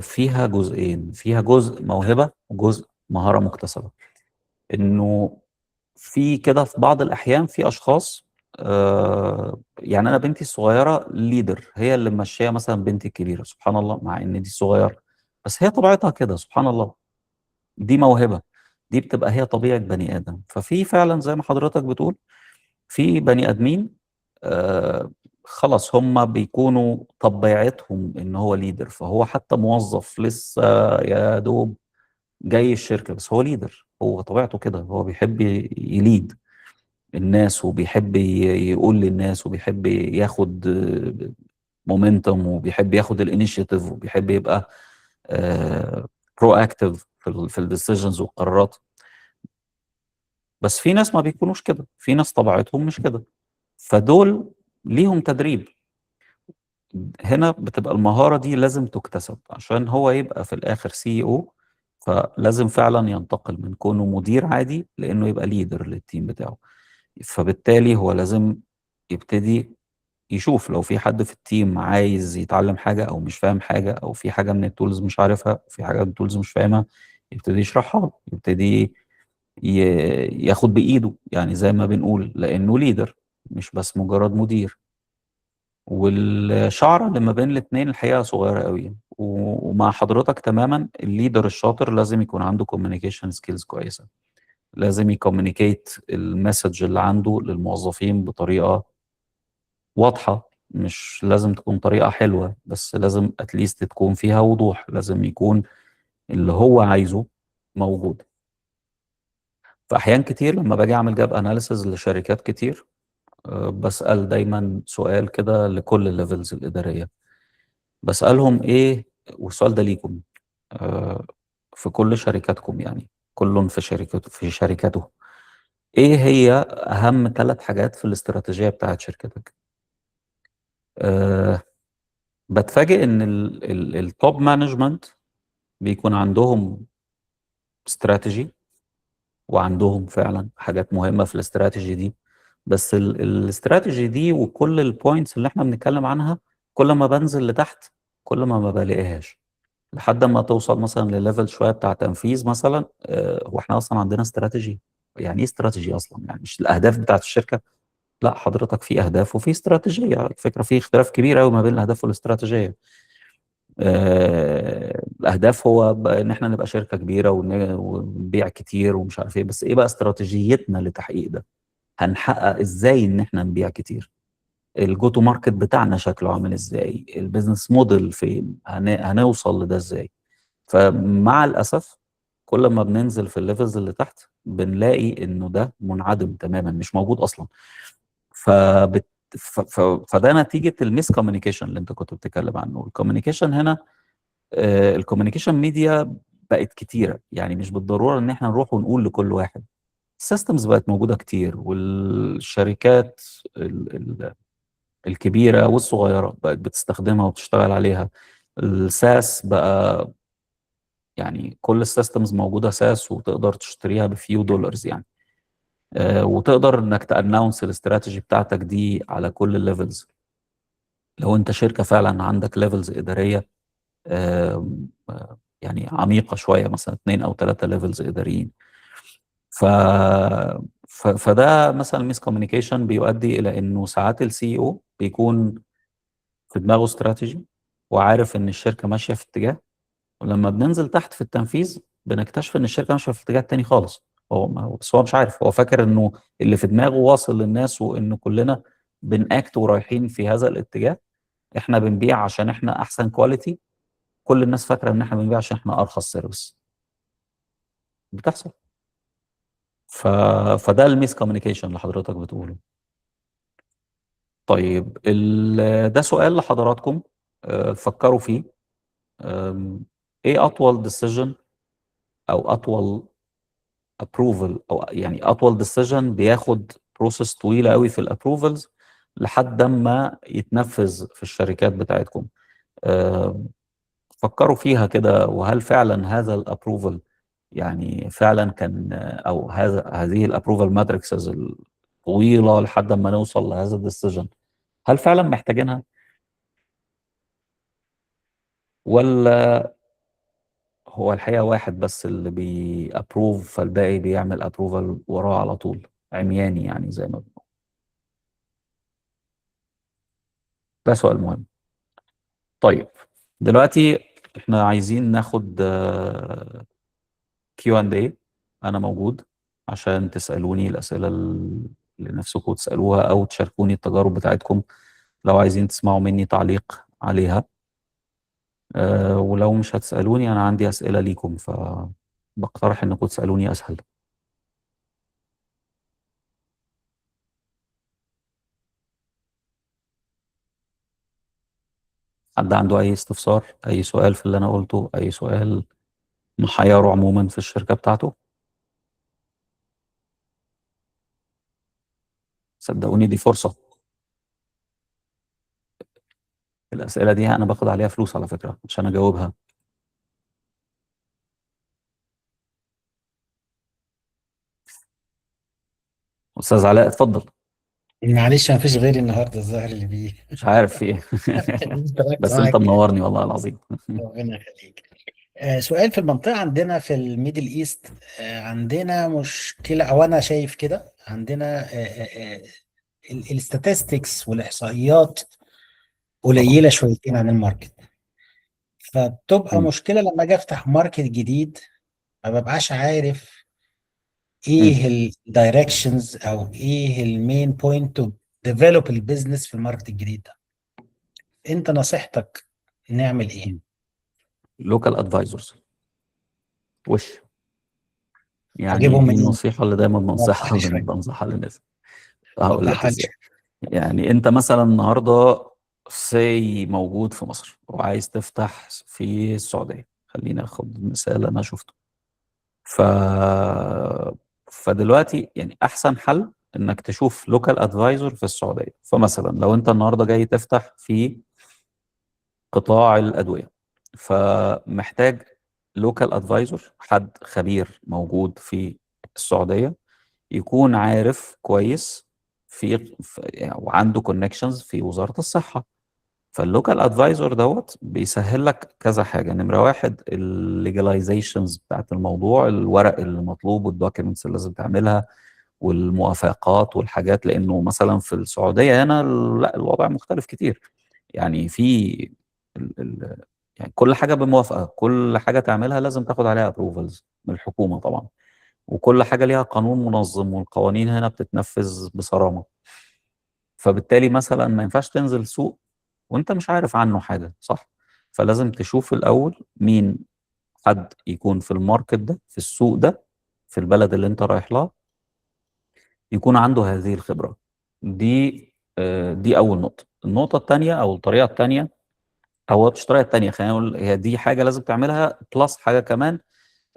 فيها جزئين، فيها جزء موهبه وجزء مهاره مكتسبه. انه في كده في بعض الاحيان في اشخاص، يعني انا بنتي الصغيره ليدر، هي اللي ماشيه مثلا بنتي الكبيره، سبحان الله، مع ان دي صغيره بس هي طبيعتها كده، سبحان الله. دي موهبه، دي بتبقى هي طبيعه بني ادم. ففي فعلا زي ما حضرتك بتقول في بني ادمين آه خلاص هم بيكونوا طبيعتهم ان هو ليدر، فهو حتى موظف لسه يا دوب جاي الشركه بس هو ليدر، هو طبيعته كده، هو بيحب يليد الناس وبيحب يقول للناس وبيحب ياخد مومنتوم وبيحب ياخد الانيشيتيف وبيحب يبقى برو اكتيف في الديسيجنز والقرارات. بس في ناس ما بيكونوش كده، في ناس طبيعتهم مش كده، فدول ليهم تدريب. هنا بتبقى المهارة دي لازم تكتسب عشان هو يبقى في الآخر سي او. فلازم فعلا ينتقل من كونه مدير عادي لأنه يبقى ليدر للتيم بتاعه. فبالتالي هو لازم يبتدي يشوف لو في حد في التيم عايز يتعلم حاجة أو مش فاهم حاجة، أو في حاجة من التولز مش عارفها، أو في حاجة من التولز مش فاهمها، يبتدي يشرحها له، يبتدي ياخد بإيده يعني زي ما بنقول، لأنه ليدر. مش بس مجرد مدير. والشعرة اللي ما بين الاتنين الحقيقة صغيرة قوي. ومع حضرتك تماما، الليدر الشاطر لازم يكون عنده communication skills كويسة. لازم يكومينيكيت المسج اللي عنده للموظفين بطريقة واضحة. مش لازم تكون طريقة حلوة، بس لازم اتليست تكون فيها وضوح. لازم يكون اللي هو عايزه موجود. فأحيان كتير لما باجي أعمل جاب أناليسز لشركات كتير، بسأل دايما سؤال كده لكل الليفلز الإدارية. بسألهم إيه، والسؤال ده ليكم آه، في كل شركاتكم، يعني كل في شركته إيه هي أهم 3 حاجات في الاستراتيجية بتاعت شركتك؟ أه بتفاجئ إن التوب مانجمنت بيكون عندهم استراتيجي، وعندهم فعلا حاجات مهمة في الاستراتيجي دي. بس الاستراتيجي دي وكل البوينتس اللي احنا بنتكلم عنها، كل ما بنزل لتحت كل ما بلاقيهاش. لحد ما توصل مثلا لليفل شوية بتاع تنفيذ مثلا. هو احنا اصلا عندنا استراتيجي؟ يعني ايه استراتيجي اصلا؟ يعني مش الاهداف بتاعت الشركة؟ لا حضرتك، في اهداف وفي استراتيجية. الفكرة في اختلاف كبير قوي ما بين الاهداف والاستراتيجية. الاهداف هو ان احنا نبقى شركة كبيرة ونبيع كتير ومش عارف ايه، بس ايه بقى استراتيجيتنا لتحقيق ده؟ هنحقق ازاي ان احنا نبيع كتير؟ الجو تو ماركت بتاعنا شكله عامل ازاي؟ البيزنس موديل فين؟ هنوصل لده ازاي؟ فمع الاسف كل ما بننزل في الليفلز اللي تحت بنلاقي انه ده منعدم تماما، مش موجود اصلا. فبت فده نتيجه الميس كوميونيكيشن اللي انت كنت بتتكلم عنه. الكوميونيكيشن هنا، الكوميونيكيشن ميديا بقت كتيره، يعني مش بالضروره ان احنا نروح ونقول لكل واحد. السيستمز بقت موجوده كتير، والشركات الكبيره والصغيره بقت بتستخدمها وبتشتغل عليها. الساس بقى، يعني كل السيستمز موجوده ساس، وتقدر تشتريها بفيو دولارز يعني. وتقدر انك تاناونس الاستراتيجي بتاعتك دي على كل الليفلز. لو انت شركه فعلا عندك ليفلز اداريه يعني عميقه شويه، مثلا 2 أو 3 ليفلز اداريين. ف... فده مثلا ميس كوميونيكيشن بيؤدي الى انه ساعات السي او بيكون في دماغه استراتيجي وعارف ان الشركه ماشيه في اتجاه، ولما بننزل تحت في التنفيذ بنكتشف ان الشركه ماشيه في اتجاه تاني خالص. بس هو مش عارف، هو فاكر انه اللي في دماغه واصل للناس، وانه كلنا بنأكت ورايحين في هذا الاتجاه. احنا بنبيع عشان احنا احسن كواليتي. كل الناس فاكره ان احنا بنبيع عشان احنا ارخص سيرفيس. بتحصل. ف... فده الميس كوميونيكيشن اللي حضرتك بتقوله. طيب ده سؤال لحضراتكم، فكروا فيه. ايه اطول ديسيجن او اطول ابروفل، او يعني اطول ديسيجن بياخد بروسيس طويله قوي في الابروفلز لحد ما يتنفذ في الشركات بتاعتكم؟ أه فكروا فيها كده، وهل فعلا هذا الابروفل يعني فعلا كان، او هذه الابروفل ماتريكسز الطويله لحد ما نوصل لهذا الديسيجن، هل فعلا محتاجينها؟ ولا هو الحقيقه واحد بس اللي بيابروف، فالباقي بيعمل ابروفل وراه على طول، عمياني يعني زي ما بنقول؟ ده سؤال مهم. طيب دلوقتي احنا عايزين ناخد كيو اند اي. انا موجود عشان تسالوني الاسئله اللي نفسكم تسالوها، او تشاركوني التجارب بتاعتكم لو عايزين تسمعوا مني تعليق عليها. ولو مش هتسالوني انا عندي اسئله ليكم، فبقترح انكم تسالوني اسهل. حد عنده اي استفسار، اي سؤال في اللي انا قلته، اي سؤال محيره عموما في الشركه بتاعته؟ صدقوني دي فرصه. الاسئله دي انا باخد عليها فلوس على فكره عشان اجاوبها. استاذ علاء اتفضل.
معلش ما فيش غيري النهارده الظاهر اللي بيه.
مش عارف في ايه.
اشتركت
بس انت
معاك.
منورني والله العظيم.
ربنا يخليك. سؤال في المنطقة عندنا في الميدل ايست. عندنا مشكلة، او انا شايف كده عندنا الستاتستكس والاحصائيات
طبعا.
قليله شويتين عن الماركت. فبتبقى
مم.
مشكله لما اجي افتح ماركت جديد، ما ببقاش عارف
مم.
ايه الدايركشنز او ايه المين بوينت تو ديفلوب البيزنس في الماركت الجديد ده. انت نصيحتك نعمل ايه؟
لوكال ادفايزرز وش، يعني
اجيبهم
دي
منين؟
النصيحة اللي دايما
وضح لي شويه.
بنصحها للناس. هقول لك
وضحها لي
ازاي.
شويه.
يعني انت مثلا النهارده موجود في مصر وعايز تفتح في السعودية، خلينا اخد مثال انا شفته. ف فدلوقتي يعني احسن حل انك تشوف لوكال ادفايزر في السعودية. فمثلا لو انت النهارده جاي تفتح في قطاع الأدوية، فمحتاج لوكال ادفايزر، حد خبير موجود في السعودية يكون عارف كويس يعني وعنده كونكشنز في وزارة الصحة. فاللوكال ادفايزر دوت بيسهل لك كذا حاجة. نمرة واحد الليجلايزيشنز بتاعت الموضوع، الورق اللي مطلوب والدوكيومنتس اللي لازم تعملها والموافقات والحاجات، لأنه مثلا في السعودية هنا لا، الوضع مختلف كتير. يعني في ال ال يعني كل حاجة بموافقة، كل حاجة تعملها لازم تاخد عليها ابروفلز من الحكومة طبعا، وكل حاجة ليها قانون منظم، والقوانين هنا بتتنفذ بصرامة. فبالتالي مثلا ما ينفعش تنزل سوق وانت مش عارف عنه حاجة، صح؟ فلازم تشوف الأول مين حد يكون في الماركت ده، في السوق ده، في البلد اللي انت رايح لها، يكون عنده هذه الخبرة. دي أول نقطة. النقطة التانية أو الطريقة التانية، أو مش الطريقة التانية، خلينا نقول هي دي حاجة لازم تعملها بلس حاجة كمان،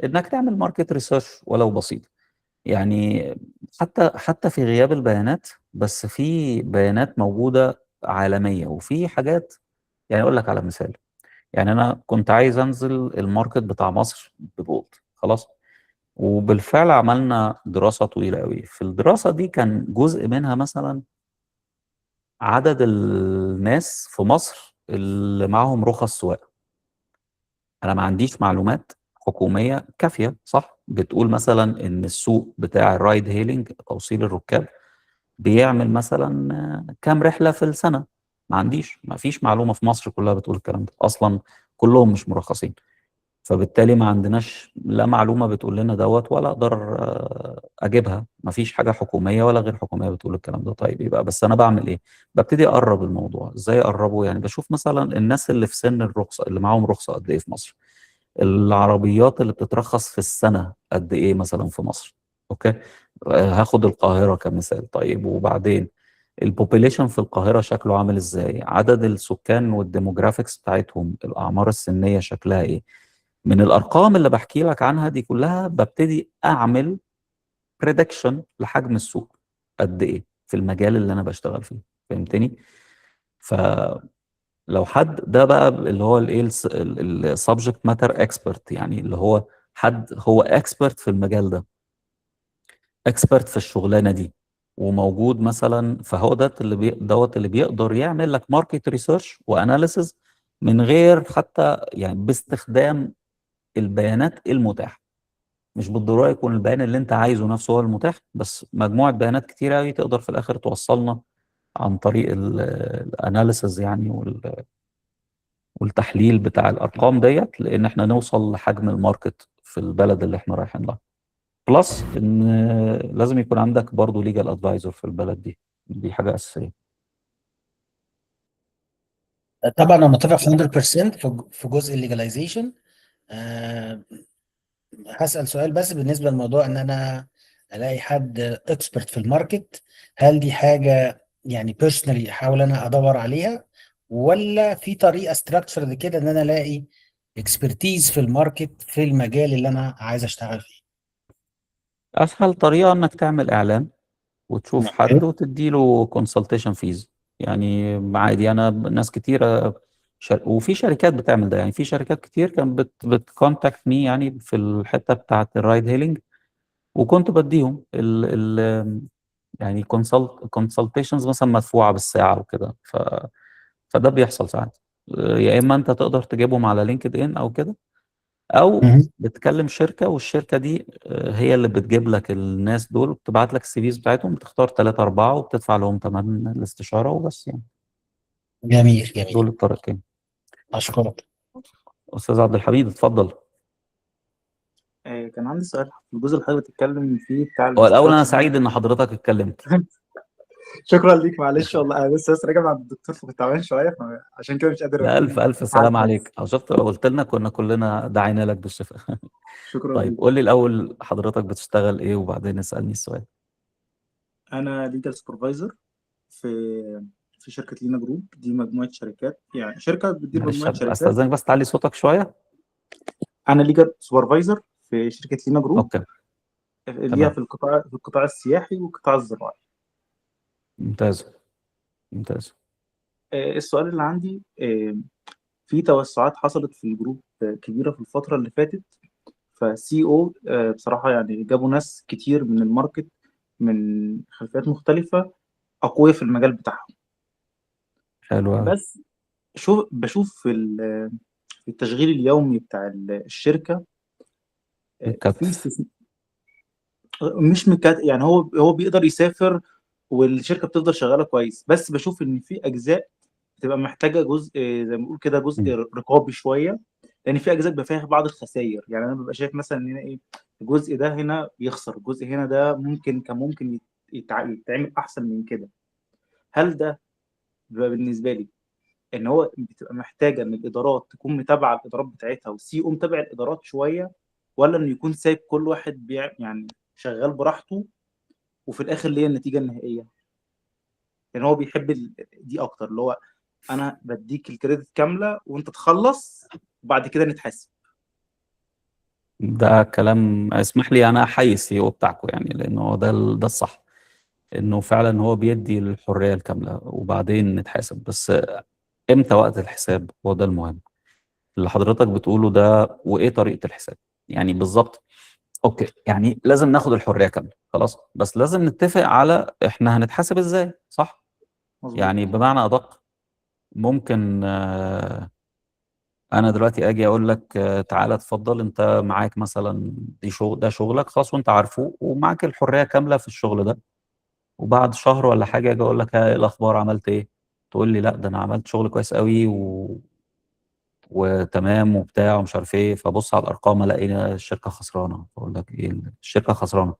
إنك تعمل ماركت ريسيرش ولو بسيط. يعني حتى في غياب البيانات، بس في بيانات موجودة عالمية وفي حاجات. يعني أقول لك على مثال، يعني أنا كنت عايز أنزل الماركت بتاع مصر ببولت، خلاص. وبالفعل عملنا دراسة طويلة قوي. في الدراسة دي كان جزء منها مثلا عدد الناس في مصر اللي معاهم رخص سواقة. أنا ما عنديش معلومات حكومية كافية، صح، بتقول مثلا إن السوق بتاع الرايد هيلينج توصيل الركاب بيعمل مثلا كام رحلة في السنة. ما فيش معلومة في مصر كلها بتقول الكلام ده أصلا، كلهم مش مرخصين. فبالتالي ما عندناش لا معلومة بتقول لنا دوت، ولا أقدر أجيبها. ما فيش حاجة حكومية ولا غير حكومية بتقول الكلام ده. طيب يبقى بس أنا بعمل إيه؟ ببتدي أقرب الموضوع. إزاي أقربه؟ يعني بشوف مثلا الناس اللي في سن الرخصة اللي معاهم رخصة قد إيه في مصر، العربيات اللي بتترخص في السنة قد إيه مثلا في مصر. أوكي. هاخد القاهرة كمثال. طيب وبعدين البوبيليشن في القاهرة شكله عامل إزاي؟ عدد السكان والديموغرافيكس بتاعتهم، الأعمار السنية شكلها إيه؟ من الأرقام اللي بحكي لك عنها دي كلها ببتدي أعمل بريدكشن لحجم السوق قد إيه في المجال اللي أنا بشتغل فيه. فهمتني؟ فلو حد ده بقى اللي هو الايه السبجكت ماتر اكسبرت، يعني اللي هو حد هو اكسبرت في المجال ده، اكسبرت في الشغلانه دي، وموجود مثلا، فهو ده دوت اللي بيقدر يعمل لك ماركت ريسيرش واناليسز من غير حتى يعني باستخدام البيانات المتاحه. مش بالضروره يكون البيان اللي انت عايزه نفسه هو المتاح، بس مجموعه بيانات كتيره قوي تقدر في الاخر توصلنا عن طريق الاناليسز يعني والتحليل بتاع الارقام ديت، لان احنا نوصل لحجم الماركت في البلد اللي احنا رايحين لها. بلس ان لازم يكون عندك برضو ليجال ادفايزر في البلد دي. دي حاجه اساسيه.
طبعا انا متفق 100% في جزء الليجلايزيشن. أه هسأل سؤال بس بالنسبة للموضوع ان انا الاقي حد اكسبرت في الماركت. هل دي حاجة يعني بيرسونالي احاول انا ادور عليها، ولا في طريقة ستراكشر كده ان انا الاقي اكسبرتيز في الماركت في المجال اللي انا عايز اشتغل فيه؟
اسهل طريقه انك تعمل اعلان وتشوف
اوكي.
حد وتديله كونسلتيشن فيز. يعني عادي، انا ناس كتيره وفي شركات بتعمل ده. يعني في شركات كتير كانت بتكونتاكت مي يعني في الحته بتاعه الرايد هيلينج، وكنت بديهم يعني كونسلتيشنز مثلا مدفوعه بالساعه وكده. فده بيحصل ساعات. يا اما انت تقدر تجيبهم على لينكد ان او كده، او
مهم.
بتكلم شركه، والشركه دي هي اللي بتجيب لك الناس دول وبتبعت لك السي فيز بتاعتهم، بتختار 3 4 وبتدفع لهم ثمن الاستشاره وبس يعني.
جميل جميل.
دول الطريقتين.
اشكرك.
استاذ عبد الحميد اتفضل.
كان عندي سؤال في الجزء اللي حضرتك بتتكلم فيه بتاع
هو الاول انا
الاستراكشر.
سعيد ان حضرتك اتكلمت.
شكرا ليك، معلش والله انا بس راجع مع الدكتور فكنت تعبان شويه، عشان كده مش قادر
لا الف الف سلام
اتحدث.
عليك. شفت لو قلت لنا كنا كلنا دعينا لك بالشفاء.
شكرا
طيب
ليك.
قول لي الاول حضرتك بتشتغل ايه وبعدين اسالني السؤال.
انا ليجال سوبرفايزر في شركه لينا جروب. دي مجموعه شركات، يعني شركه بتدير
معلش
مجموعه شركات.
استاذنك بس تعلي صوتك شويه.
انا ليجال سوبرفايزر في شركه لينا جروب،
اوكي
اللي هي
تمام.
في القطاع السياحي والقطاع الزراعي.
ممتاز ممتاز.
السؤال اللي عندي، في توسعات حصلت في الجروب كبيره في الفتره اللي فاتت. فسي او بصراحه يعني جابوا ناس كتير من الماركت، من خلفيات مختلفه، اقوياء في المجال بتاعهم.
حلو قوي.
بس بشوف في التشغيل اليومي بتاع الشركه في
الكتف.
مش يعني هو بيقدر يسافر والشركه بتفضل شغاله كويس، بس بشوف ان في اجزاء بتبقى محتاجه جزء زي ما بنقول كده جزء
مم.
رقابي شويه. لان في اجزاء بيبقى فيها بعض الخسائر، يعني انا ببقى شايف مثلا ان هنا ايه، الجزء ده هنا بيخسر، الجزء هنا ده كان ممكن يتعمل احسن من كده. هل ده بيبقى بالنسبه لي ان هو بتبقى محتاجه ان الادارات تكون متابعه الادارات بتاعتها، والسي او متابع الادارات شويه، ولا انه يكون سايب كل واحد يعني شغال براحته، وفي الاخر ليا النتيجه النهائيه؟ لان هو بيحب دي اكتر، اللي هو انا بديك الكريدت كامله وانت تخلص وبعد كده نتحاسب.
ده كلام اسمح لي انا احيي السي او بتاعكم يعني، لانه هو ده الصح، انه فعلا هو بيدي الحريه الكامله وبعدين نتحاسب. بس امتى وقت الحساب هو ده المهم اللي حضرتك بتقوله ده، وايه طريقه الحساب يعني بالظبط. اوكي يعني لازم ناخد الحريه كامله خلاص، بس لازم نتفق على احنا هنتحاسب ازاي، صح؟
مظبوط.
يعني بمعنى ادق، ممكن انا دلوقتي اجي اقول لك تعالى اتفضل انت معاك مثلا دي شغل، ده شغلك خلاص وانت عارفه ومعاك الحريه كامله في الشغل ده، وبعد شهر ولا حاجه اجي اقول لك ها ايه الاخبار عملت ايه، تقول لي لا ده انا عملت شغل كويس قوي وتمام وبتاع ومش عارف ايه، فبص على الارقام الاقي الشركه خسرانه، بقول لك ايه الشركه خسرانه؟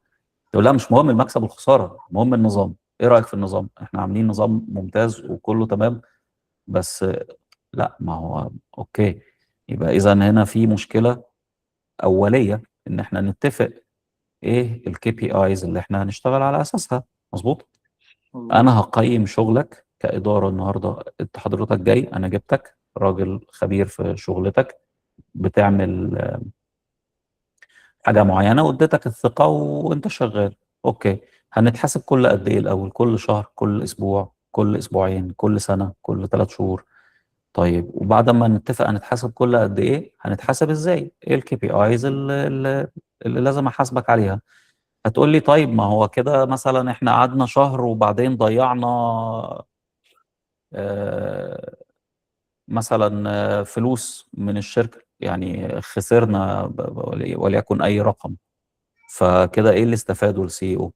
تقول لا مش مهم المكسب والخساره، مهم النظام. ايه رايك في النظام؟ احنا عاملين نظام ممتاز وكله تمام، بس لا ما هو اوكي. يبقى اذا هنا في مشكله اوليه ان احنا نتفق ايه الكي بي ايز اللي احنا هنشتغل على اساسها. مظبوط.
مظبوط.
انا هقيم شغلك كاداره النهارده، انت حضرتك جاي انا جبتك راجل خبير في شغلتك، بتعمل حاجه معينه واديتك الثقه وانت شغال. اوكي هنتحاسب كل قد ايه الاول؟ كل شهر، كل اسبوع، كل اسبوعين، كل سنه، كل 3 شهور؟ طيب وبعد ما نتفق هنتحاسب كل قد ايه؟ هنتحاسب ازاي؟ ايه الكي بي ايز اللي لازم احاسبك عليها؟ هتقول لي طيب ما هو كده مثلا احنا قعدنا شهر وبعدين ضيعنا آه، مثلا فلوس من الشركة، يعني خسرنا وليكن اي رقم، فكده ايه اللي استفاده السي او؟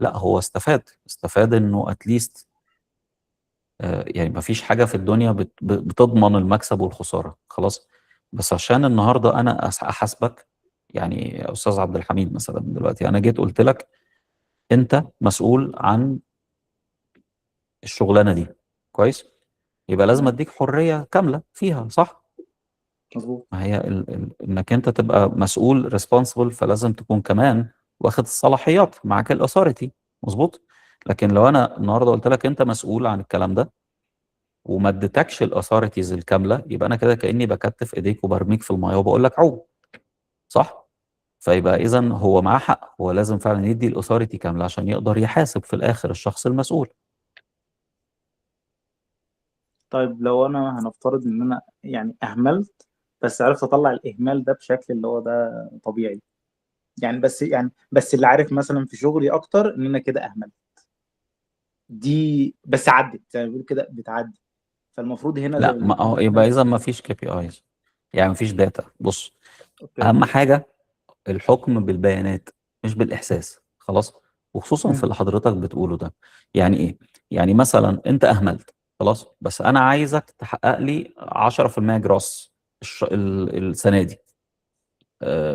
لا هو استفاد انه اتليست يعني ما فيش حاجة في الدنيا بتضمن المكسب والخسارة خلاص. بس عشان النهاردة أنا أحاسبك، يعني يا أستاذ عبد الحميد مثلا دلوقتي أنا جيت قلت لك أنت مسؤول عن الشغلانة دي كويس، يبقى لازم
تمام.
أديك حرية كاملة فيها، صح؟
مظبوط.
ما هي إنك أنت تبقى مسؤول responsible، فلازم تكون كمان واخد الصلاحيات معاك الأثوريتي. مظبوط. لكن لو أنا النهاردة قلت لك أنت مسؤول عن الكلام ده وما اديتكش الاثوريتيز الكامله، يبقى انا كده كاني بكتف ايديك وبرميك في الميه وبقول لك عوم، صح؟ فيبقى اذا هو معاه حق، هو لازم فعلا يدي الاثوريتي كامله عشان يقدر يحاسب في الاخر الشخص المسؤول.
طيب لو انا هنفترض ان انا يعني اهملت، بس عرفت اطلع الاهمال ده بشكل اللي هو ده طبيعي، يعني بس اللي عارف مثلا في شغلي اكتر ان انا كده اهمل، دي بس عدت زي ما بيقولوا كده بتعدي، فالمفروض هنا زي
لا
ما
ما
بنقول
هو يبقى
مثلا.
اذا ما فيش كي بي ايز، يعني ما فيش داتا. بص
اوكي.
اهم حاجه الحكم بالبيانات مش بالاحساس، خلاص. وخصوصا في اللي حضرتك بتقوله ده. يعني ايه؟ يعني مثلا انت اهملت، خلاص، بس انا عايزك تحقق لي 10% جراس السنه دي.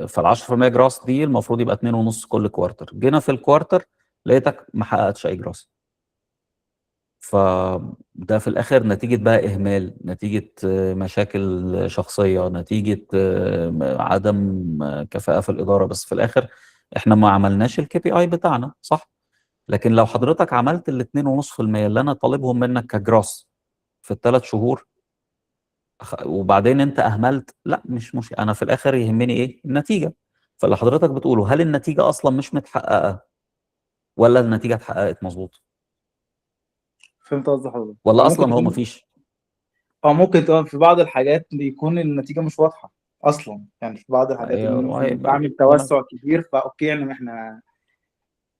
فال 10% جراس دي المفروض يبقى 2.5 كل كوارتر. جينا في الكوارتر لقيتك ما حققتش اي جراس. فده في الاخر نتيجه بقى اهمال، نتيجه مشاكل شخصيه، نتيجه عدم كفاءه في الاداره. بس في الاخر احنا ما عملناش الكي بي اي بتاعنا، صح؟ لكن لو حضرتك عملت ال 2.5% اللي انا طالبهم منك كجراس في ال3 شهور، وبعدين انت اهملت، لا مش انا في الاخر يهمني ايه؟ النتيجه. فاللي حضرتك بتقوله، هل النتيجه اصلا مش متحققه ولا النتيجه اتحققت مظبوط،
فهمت قصدي حضرتك.
ولا
او ممكن
اصلا هو
تكون
مفيش؟
في بعض الحاجات بيكون النتيجه مش واضحه اصلا، يعني في بعض الحاجات ان انا مثلا بعمل
وانا
توسع كبير، فاوكي يعني احنا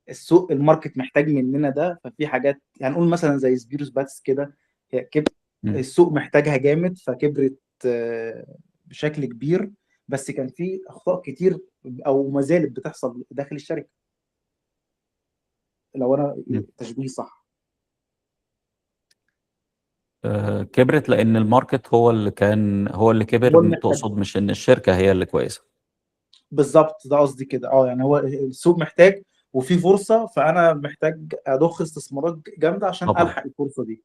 السوق الماركت محتاج مننا ده، ففي حاجات يعني نقول مثلا زي سبيروس باتس كده، هي السوق محتاجها جامد فكبرت بشكل كبير، بس كان في اخطاء كتير او ما زالت بتحصل داخل الشركه، لو انا تشبيه صح.
كبرت لان الماركت هو اللي
هو
كبر،
المحتاج
تقصد مش ان الشركه هي اللي كويسه؟
بالظبط، ده قصدي كده. يعني هو السوق محتاج وفي فرصه، فانا محتاج اضخ استثمارات جامده عشان
طبعا.
الحق الفرصه دي.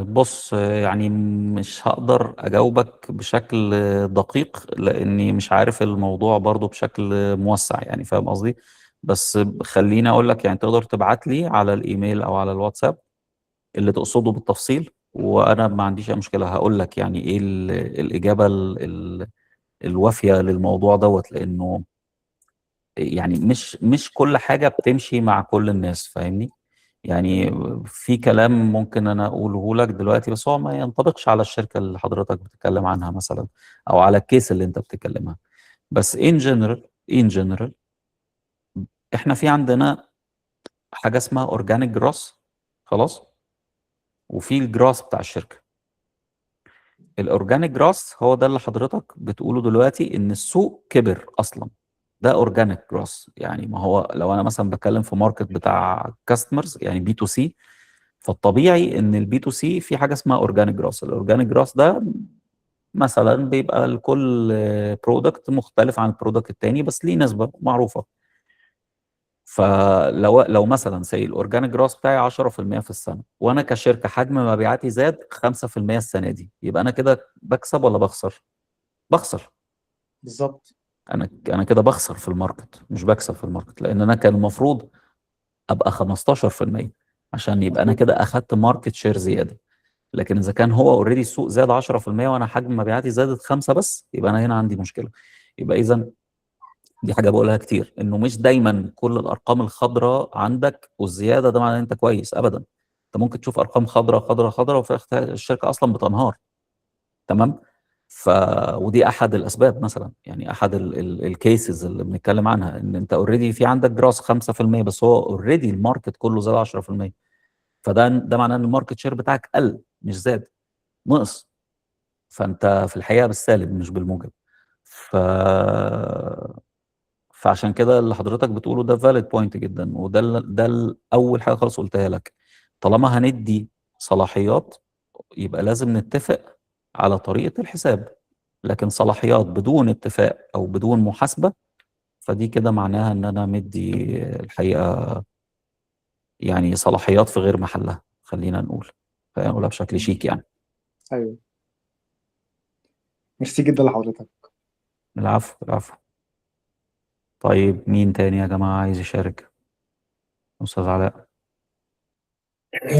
بص، يعني مش هقدر اجاوبك بشكل دقيق لاني مش عارف الموضوع برضو بشكل موسع، يعني فاهم قصدي. بس خليني اقول لك، يعني تقدر تبعت لي على الايميل او على الواتساب اللي تقصده بالتفصيل، وانا ما عنديش اي مشكله هقول لك يعني ايه الاجابه الوافيه للموضوع دوت، لانه يعني مش كل حاجه بتمشي مع كل الناس، فاهمني. يعني في كلام ممكن انا اقوله لك دلوقتي بس هو ما ينطبقش على الشركه اللي حضرتك بتتكلم عنها مثلا، او على الكيس اللي انت بتتكلمها. بس ان جنرال احنا في عندنا حاجه اسمها اورجانيك جروس، خلاص، وفي الجراس بتاع الشركه. الاورجانيك جراس هو ده اللي حضرتك بتقوله دلوقتي ان السوق كبر اصلا. ده اورجانيك جراس. يعني ما هو لو انا مثلا بتكلم في ماركت بتاع كاستمرز، يعني بي تو سي، فالطبيعي ان البي تو سي في حاجه اسمها اورجانيك جراس. الاورجانيك جراس ده مثلا بيبقى لكل برودكت مختلف عن البرودكت التاني، بس ليه نسبه معروفه. فلو مثلا الاورجانيك جراس بتاعي 10% في السنه، وانا كشركه حجم مبيعاتي زاد 5% السنه دي، يبقى انا كده بكسب ولا بخسر؟ بخسر.
بالظبط.
انا كده بخسر في الماركت، مش بكسب في الماركت، لان انا كان المفروض ابقى 15% عشان يبقى انا
مظبوط.
كده اخدت ماركت شير زياده. لكن اذا كان هو اوريدي السوق زاد 10% وانا حجم مبيعاتي زادت 5 بس، يبقى انا هنا عندي مشكله. يبقى اذا دي حاجه بقولها كتير، انه مش دايما كل الارقام الخضراء عندك والزياده ده معناه ان انت كويس ابدا. انت ممكن تشوف ارقام خضراء خضراء خضراء وفي الآخر الشركه اصلا بتنهار. تمام. ف ودي احد الاسباب مثلا، يعني احد الكيسز اللي بنتكلم عنها، ان انت اوريدي في عندك جراس 5% بس هو اوريدي الماركت كله زاد 10%. ده معناه ان الماركت شير بتاعك قل مش زاد، نقص. فانت في الحقيقه بالسالب مش بالموجب. ف فعشان كده اللي حضرتك بتقوله ده فاليد بوينت جدا، وده اول حاجه خالص قلتها لك. طالما هندي صلاحيات يبقى لازم نتفق على طريقه الحساب. لكن صلاحيات بدون اتفاق او بدون محاسبه، فدي كده معناها ان انا مدي الحقيقه يعني صلاحيات في غير محلها، خلينا نقولها بشكل شيك يعني.
ايوه. ميرسي جدا لحضرتك.
العفو العفو. طيب مين تاني يا جماعه عايز يشارك؟ استاذ علاء.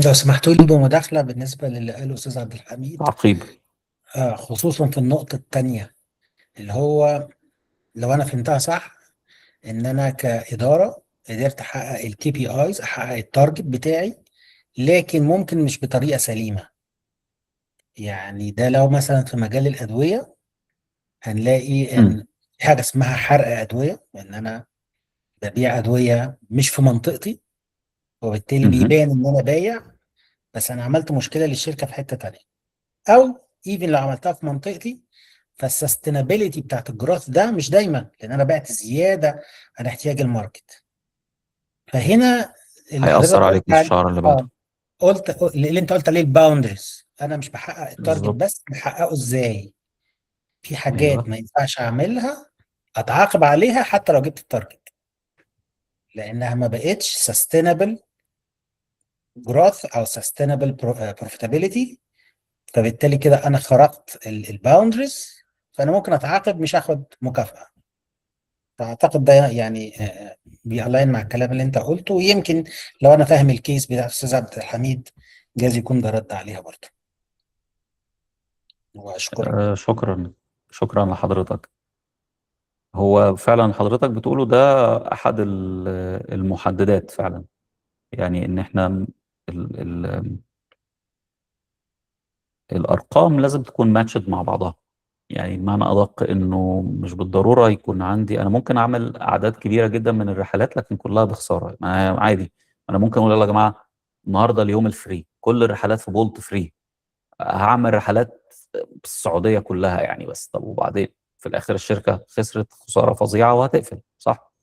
لو سمحتوا لي بمداخلة بالنسبة للي قاله أستاذ عبد الحميد،
تعقيب.
خصوصا في النقطة التانية، اللي هو لو أنا فهمتها صح، إن أنا كإدارة قدرت أحقق الكي بي آيز، أحقق التارجت بتاعي، لكن ممكن مش بطريقة سليمة. يعني ده لو مثلا في مجال الأدوية هنلاقي
امم.
إن في حاجة اسمها حرق أدوية، إن أنا ببيع أدوية مش في منطقتي، وبالتالي
امم.
بيبان إن أنا بايع، بس أنا عملت مشكلة للشركة في حتة تانية. او ايفن لو عملتها في منطقتي فالسستينابيلتي بتاعت الجروث ده مش دايما، لان انا بعت زياده عن احتياج الماركت. فهنا اللي
هيأثر
حضرتك قلت
عليك الشهر اللي بعده.
اللي انت قلت عليه الباوندرز، انا مش بحقق التارجت
بالظبط.
بس بحققه ازاي. في حاجات
ايوه.
ما ينفعش اعملها اتعاقب عليها حتى لو جبت التارجت، لانها ما بقتش sustainable growth او sustainable profitability. فبالتالي كده انا خرقت الباوندرز، فانا ممكن اتعاقب مش هاخد مكافأة. فاعتقد ده يعني بيالاين مع الكلام اللي انت قلته، ويمكن لو انا فاهم الكيس بتاع الاستاذ عبد الحميد جايز يكون ده رد عليها برضه. واشكرك.
شكرا. شكرا لحضرتك. هو فعلا حضرتك بتقوله ده احد المحددات فعلا، يعني ان احنا ال ال الارقام لازم تكون ماتشد مع بعضها. يعني بمعنى ادق انه مش بالضروره يكون عندي، انا ممكن اعمل اعداد كبيره جدا من الرحلات لكن كلها بخساره، عادي. انا ممكن اقول يلا يا جماعه النهارده اليوم الفري، كل الرحلات في بولت فري، هعمل رحلات السعوديه كلها يعني. بس طب وبعدين في الاخر الشركه خسرت خساره فظيعه وهتقفل، صح؟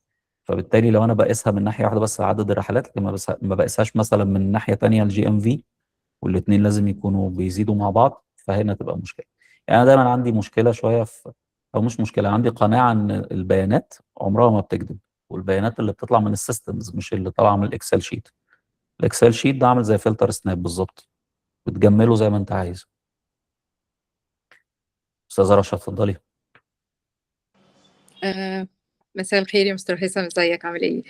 فبالتالي لو انا بقيسها من ناحيه واحده بس عدد الرحلات، لكن ما بقيسهاش مثلا من ناحيه تانية الجي ام في، والاثنين لازم يكونوا بيزيدوا مع بعض، فهنا تبقى مشكله. يعني انا دايما عندي مشكله شويه في، او مش مشكله، عندي قناعه ان البيانات عمرها ما بتكذب، والبيانات اللي بتطلع من السيستمز مش اللي طالعه من الاكسل شيت. الاكسل شيت ده عامل زي فلتر سناب بالظبط، بتجمله زي ما انت عايز. استاذه رشا اتفضلي.
مساء الخير يا مستر هيثم، ازيك عامل ايه؟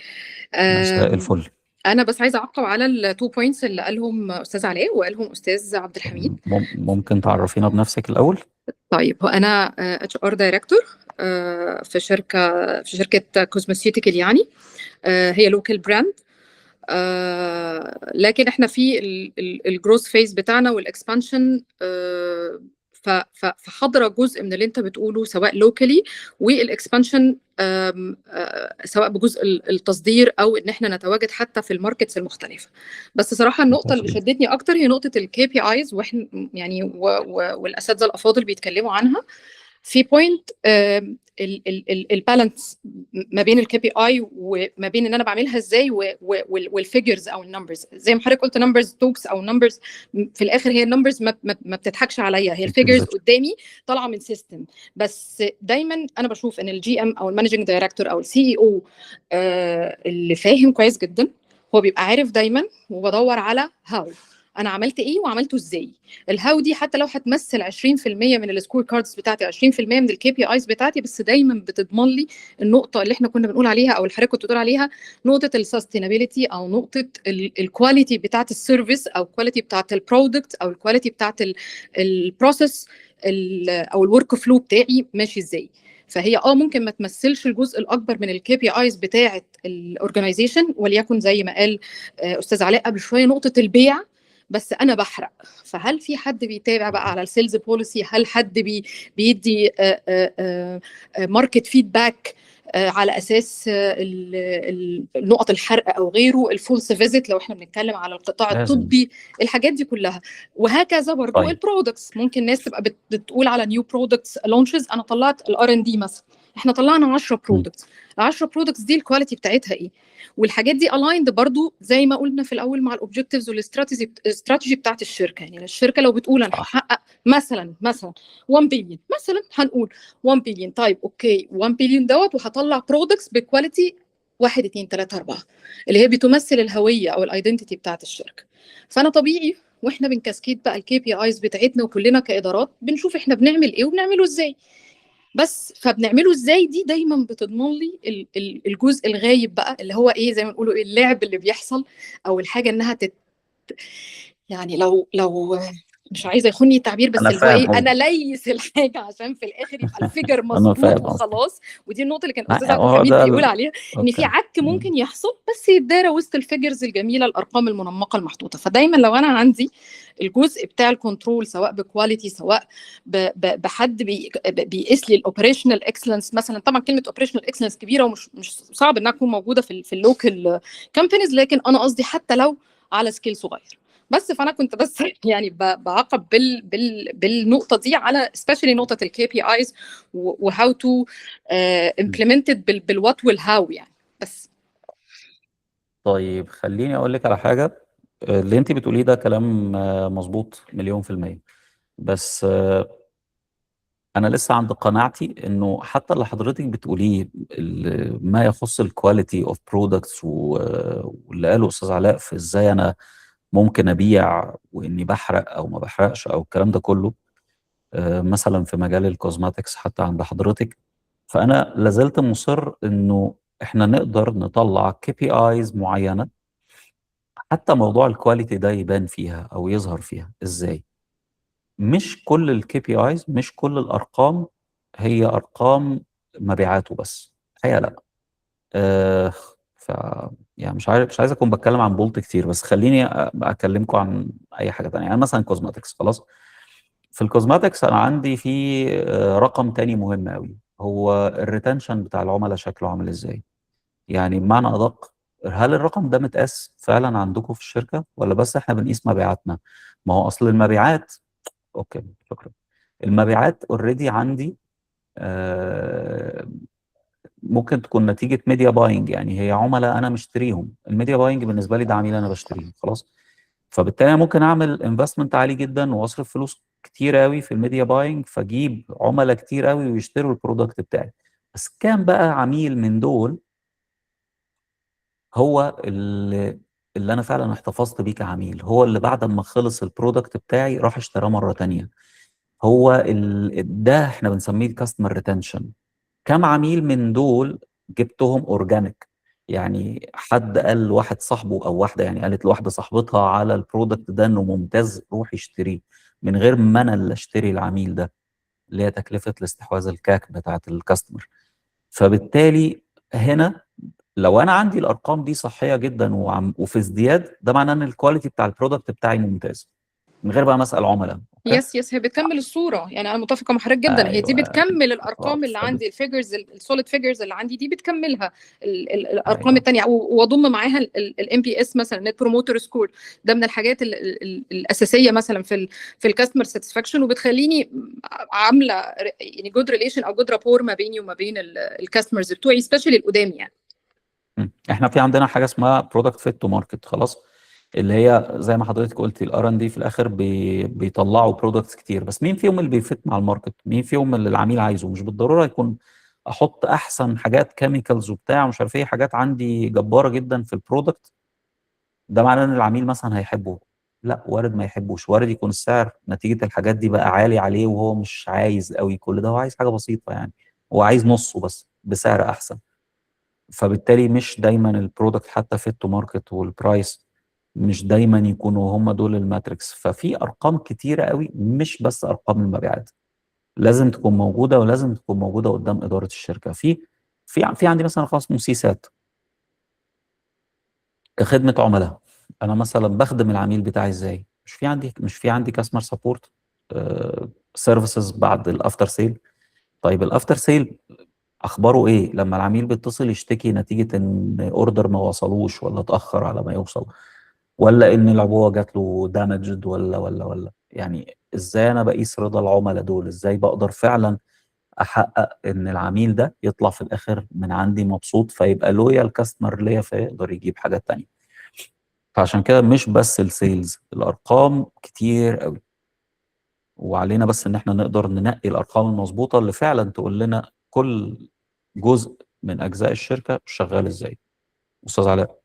مساء الفل.
انا بس عايزه اعقب على التو بوينتس اللي قالهم استاذ علاء وقالهم استاذ عبد الحميد.
ممكن تعرفينا بنفسك الاول؟
طيب، هو انا اتش ار دايركتور في شركه كوزموسيوتيكال يعني، هي لوكال براند. لكن احنا في الجروث فيز بتاعنا والاكسبانشن، فحضر جزء من اللي انت بتقوله سواء لوكالي والاكسبانشن، سواء بجزء التصدير او ان احنا نتواجد حتى في الماركتس المختلفه. بس صراحه النقطه اللي شدتني اكتر هي نقطه الكي بي ايز، واحنا يعني والاساتذه الافاضل بيتكلموا عنها في بوينت البالانس ما بين الكي بي اي وما بين ان انا بعملها ازاي والفيجرز او النمبرز. زي ما حضرتك قلت نمبرز توكس او نمبرز، في الاخر هي النمبرز ما بتضحكش عليا، هي الفيجرز قدامي طالعه من سيستم. بس دايما انا بشوف ان الجي ام او المانجنج دايركتور او السي اي او اللي فاهم كويس جدا هو بيبقى عارف دايما، وبدور على هاو انا عملت ايه وعملته ازاي. الهاو دي حتى لو هتمثل 20% من السكور كاردز بتاعتي، 20% من الكي بي ايز بتاعتي، بس دايما بتضمن لي النقطه اللي احنا كنا بنقول عليها او الحضرتك كنت بتقول عليها، نقطه السستينابيلتي او نقطه الكواليتي بتاعت السيرفيس او الكواليتي بتاعت البرودكت او الكواليتي بتاعت البروسيس او الورك فلو بتاعي ماشي ازاي. فهي ممكن ما تمثلش الجزء الاكبر من الكي بي ايز بتاعه الاورجنايزيشن، وليكن زي ما قال استاذ علاء قبل شويه نقطه البيع، بس انا بحرق. فهل في حد بيتابع بقى على السيلز بوليسي؟ هل حد بيدي ماركت فيدباك على اساس نقط الحرق او غيره، الفولس فيزيت لو احنا بنتكلم على القطاع الطبي، الحاجات دي كلها. وهكذا برضو طيب. البرودكتس ممكن ناس تبقى بتقول على نيو برودكتس لونشز، انا طلعت الار ان دي مثلا، احنا طلعنا 10 برودكتس، ال10 برودكتس دي الكواليتي بتاعتها ايه؟ والحاجات دي الايند برضو زي ما قلنا في الاول مع الاوبجكتيفز والاستراتيجي بتاعت الشركه. يعني الشركه لو بتقول انا هحقق مثلا 1 بليون، مثلا هنقول 1 بليون، طيب اوكي 1 بليون دوت، وهطلع برودكتس بكواليتي 1 2 3 4 اللي هي بتمثل الهويه او الايدنتيتي بتاعت الشركه. فانا طبيعي واحنا بنكاسكيد بقى الكي بي ايز بتاعتنا وكلنا كادارات بنشوف احنا بنعمل ايه وبنعمله ازاي. بس فبنعمله ازاي دي دايما بتضمن لي الجزء الغايب بقى اللي هو ايه، زي ما نقولوا اللعب اللي بيحصل او الحاجه انها يعني لو مش عايزه يخوني التعبير، بس اللي هو ايه، انا ليس الحاجه عشان في الاخر يبقى الفيجر مظبوط وخلاص. ودي النقطه اللي كان استاذ عبد الحميد بيقول عليها، ان في عك ممكن يحصل بس يتدارى وسط الفيجرز الجميله، الارقام المنمقه المحطوطه. فدايما لو انا عندي الجزء بتاع الكنترول سواء بكواليتي سواء بحد بيقيس لي الاوبريشنال اكسلنس مثلا، طبعا كلمه اوبريشنال اكسلنس كبيره ومش صعب انها تكون موجوده في اللوكال كامبانيز، لكن انا قصدي حتى لو على سكيل صغير بس فانا كنت بس يعني بعقب بالنقطه دي على especially نقطه الكي بي ايز وهاو تو implement it بالوات والهاو يعني. بس
طيب خليني اقول لك على حاجه. اللي انت بتقوليه ده كلام مظبوط مليون في المية. بس انا لسه عند قناعتي انه حتى اللي حضرتك بتقوليه ما يخص الكواليتي اوف برودكتس واللي قاله استاذ علاء في ازاي انا ممكن ابيع واني بحرق او ما بحرقش او الكلام ده كله، مثلا في مجال الكوزماتكس حتى عند حضرتك. فانا لازلت مصر انه احنا نقدر نطلع كي بي ايز معينه، حتى موضوع الكواليتي ده يبان فيها او يظهر فيها ازاي. مش كل الكي بي ايز، مش كل الارقام هي ارقام مبيعاته بس، الحقيقه لا. آه ف يعني مش عايز اكون بتكلم عن بولت كتير، بس خليني اكلمكم عن اي حاجه تانية. يعني مثلا كوزماتكس، خلاص. في الكوزماتكس انا عندي في رقم تاني مهم قوي، هو الريتنشن بتاع العملاء شكله عامل ازاي. يعني بمعنى ادق، هل الرقم ده متقاس فعلا عندكم في الشركه ولا بس احنا بنقيس مبيعاتنا؟ ما هو اصل المبيعات، اوكي شكرا، المبيعات اوريدي عندي ممكن تكون نتيجه ميديا باينج. يعني هي عملاء انا مشتريهم، الميديا باينج بالنسبه لي ده عميل انا بشتريه خلاص. فبالتالي أنا ممكن اعمل انفستمنت عالي جدا واصرف فلوس كتير قوي في الميديا باينج، فاجيب عملاء كتير قوي ويشتروا البرودكت بتاعي. بس كام بقى عميل من دول هو اللي انا فعلا احتفظت بيه كعميل، هو اللي بعد ما خلص البرودكت بتاعي راح اشتراه مره تانية؟ هو ده احنا بنسميه الكاستمر ريتنشن. كم عميل من دول جبتهم اورجانيك؟ يعني حد قال لواحد صاحبه او واحده، يعني قالت لواحده صاحبتها على البرودكت ده انه ممتاز روح اشتريه، من غير ما انا اللي اشتري العميل ده، اللي هي تكلفه الاستحواذ الكاك بتاعت الكاستمر. فبالتالي هنا لو انا عندي الارقام دي صحيه جدا وفي ازدياد، ده معناه ان الكواليتي بتاع البرودكت بتاعي ممتاز، من غير بقى ما اسال عملاء. اوكي.
يس هي بتكمل الصوره. يعني انا متفقه مع حضرتك جدا، هي دي
ايوه.
بتكمل الارقام اللي عندي، الفيجرز السوليد فيجرز اللي عندي دي بتكملها الارقام
ايوه.
الثانيه، واضم معاها الام بي اس مثلا، نت بروموتر سكور. ده من الحاجات الاساسيه مثلا في الكاستمر ساتسفاكشن، وبتخليني عامله يعني جود ريليشن او جود رابور ما بيني وما بين الكاستمرز بتوعي سبيشالي القدام يعني.
احنا في عندنا حاجه اسمها برودكت فيت تو ماركت، خلاص، اللي هي زي ما حضرتك قلتي الار ان دي في الاخر بيطلعوا برودكتس كتير، بس مين فيهم اللي بيفت مع الماركت؟ مين فيهم اللي العميل عايزه؟ مش بالضروره يكون احط احسن حاجات كيميكالز وبتاع مش عارف ايه، حاجات عندي جباره جدا في البرودكت، ده معناه ان العميل مثلا هيحبه؟ لا، وارد ما يحبوش، وارد يكون السعر نتيجه الحاجات دي بقى عالي عليه وهو مش عايز قوي كل ده، هو عايز حاجه بسيطه يعني، هو عايز نصه بس بسعر احسن. فبالتالي مش دايما البرودكت حتى فيت تو ماركت والبرايس مش دايما يكونوا هم دول الماتريكس. ففي ارقام كتيره قوي مش بس ارقام المبيعات لازم تكون موجوده، ولازم تكون موجوده قدام اداره الشركه. في عندي مثلا خاص اسمه سيسات كخدمه عملاء. انا مثلا بخدم العميل بتاعي ازاي؟ مش في عندي كاستمر سبورت سيرفيسز بعد الافتر سيل. طيب الافتر سيل اخباره ايه لما العميل بيتصل يشتكي نتيجه ان اوردر ما وصلوش ولا اتاخر على ما يوصل، ولا ان العبوه جات له دامجد ولا يعني ازاي انا بقيس رضا العملاء دول؟ ازاي بقدر فعلا احقق ان العميل ده يطلع في الاخر من عندي مبسوط فيبقى لويال كاستمر ليا فيقدر يجيب حاجات تانية؟ فعشان كده مش بس السيلز، الارقام كتير قوي، وعلينا بس ان احنا نقدر ننقي الارقام المظبوطه اللي فعلا تقول لنا كل جزء من اجزاء الشركه شغال ازاي. استاذ علاء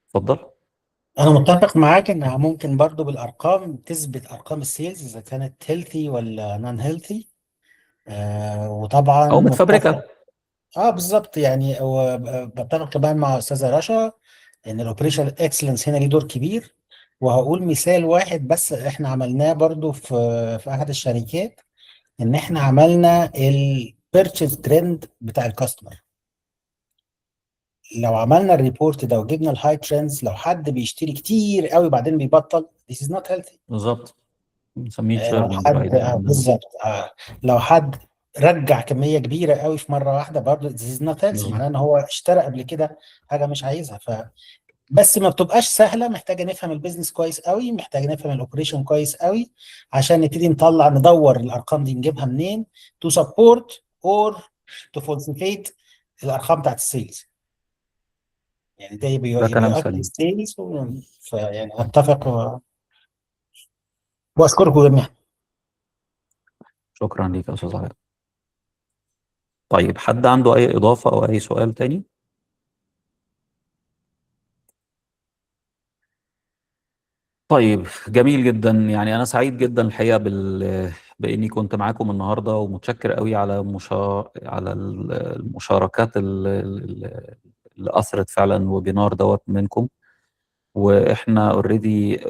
اتفضل.
انا متفق معاك انها ممكن برضو بالارقام تثبت ارقام السيلز اذا كانت هيلثي ولا نون هيلثي. وطبعا
او
متفق.
متفبركه.
اه بالظبط، يعني بتفق كمان مع استاذه رشا ان الاوبريشن اكسلنس هنا ليه دور كبير. وهقول مثال واحد بس احنا عملناه برضو في احد الشركات، ان احنا عملنا البيرتشيز ترند بتاع الكاستمر. لو عملنا الريبورت ده وجبنا الهاي ترندز، لو حد بيشتري كتير قوي بعدين بيبطل this is not healthy.
بالظبط، بنسميه
لو
تشيرنينج
حد
رايت عندنا.
بالظبط لو حد رجع كميه كبيره قوي في مره واحده برضه this is not healthy،
بالظبط.
معناه ان هو اشترى قبل كده حاجه مش عايزها. بس ما بتبقاش سهله، محتاجه نفهم البيزنس كويس قوي، محتاجه نفهم الاوبريشن كويس قوي عشان نبتدي ندور الارقام دي نجيبها منين تو سبورت اور تو فولسيفيت الارقام بتاعت السيلز. يعني ده
ده
يبقى
كلام
يؤدي
سليم.
السيلز، فيعني اتفق واشكركم جميعا.
شكرا ليك يا استاذ علاء. طيب حد عنده اي اضافه او اي سؤال تاني؟ طيب جميل جدا. يعني انا سعيد جدا الحقيقه باني كنت معاكم النهارده، ومتشكر قوي على على المشاركات اللي اثرت فعلا الويبينار دوت منكم. واحنا اوريدي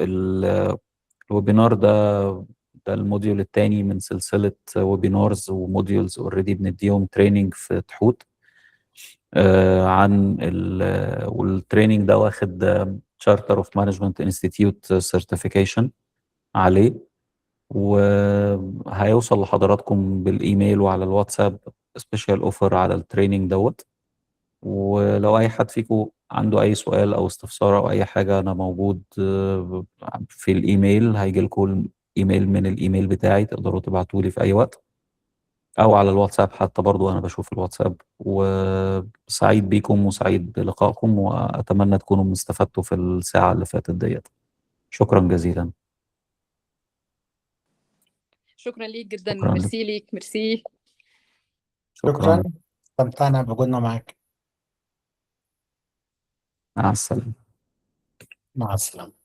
الويبينار ده الموديول الثاني من سلسله ويبينارز وموديولز اوريدي بنديهم تريننج في تحوت عن والتريننج ده واخد تشارتر اوف مانجمنت انستيتيوت سيرتيفيكيشن عليه، وهيوصل لحضراتكم بالايميل وعلى الواتساب سبيشال اوفر على التريننج دوت. ولو اي حد فيكم عنده اي سؤال او استفسار او اي حاجه، انا موجود في الايميل. هيجي لكم ايميل من الايميل بتاعي، تقدروا تبعتوا لي في اي وقت، او على الواتساب حتى برضو، انا بشوف الواتساب. وسعيد بيكم وسعيد بلقائكم، واتمنى تكونوا استفدتوا في الساعة اللي فاتت ديت. شكرا جزيلا.
شكرا ليك جدا،
شكرا لك.
ميرسي ليك، ميرسي.
شكرا، استمتعنا بوجودنا معاك.
مع السلامة.
مع السلامه.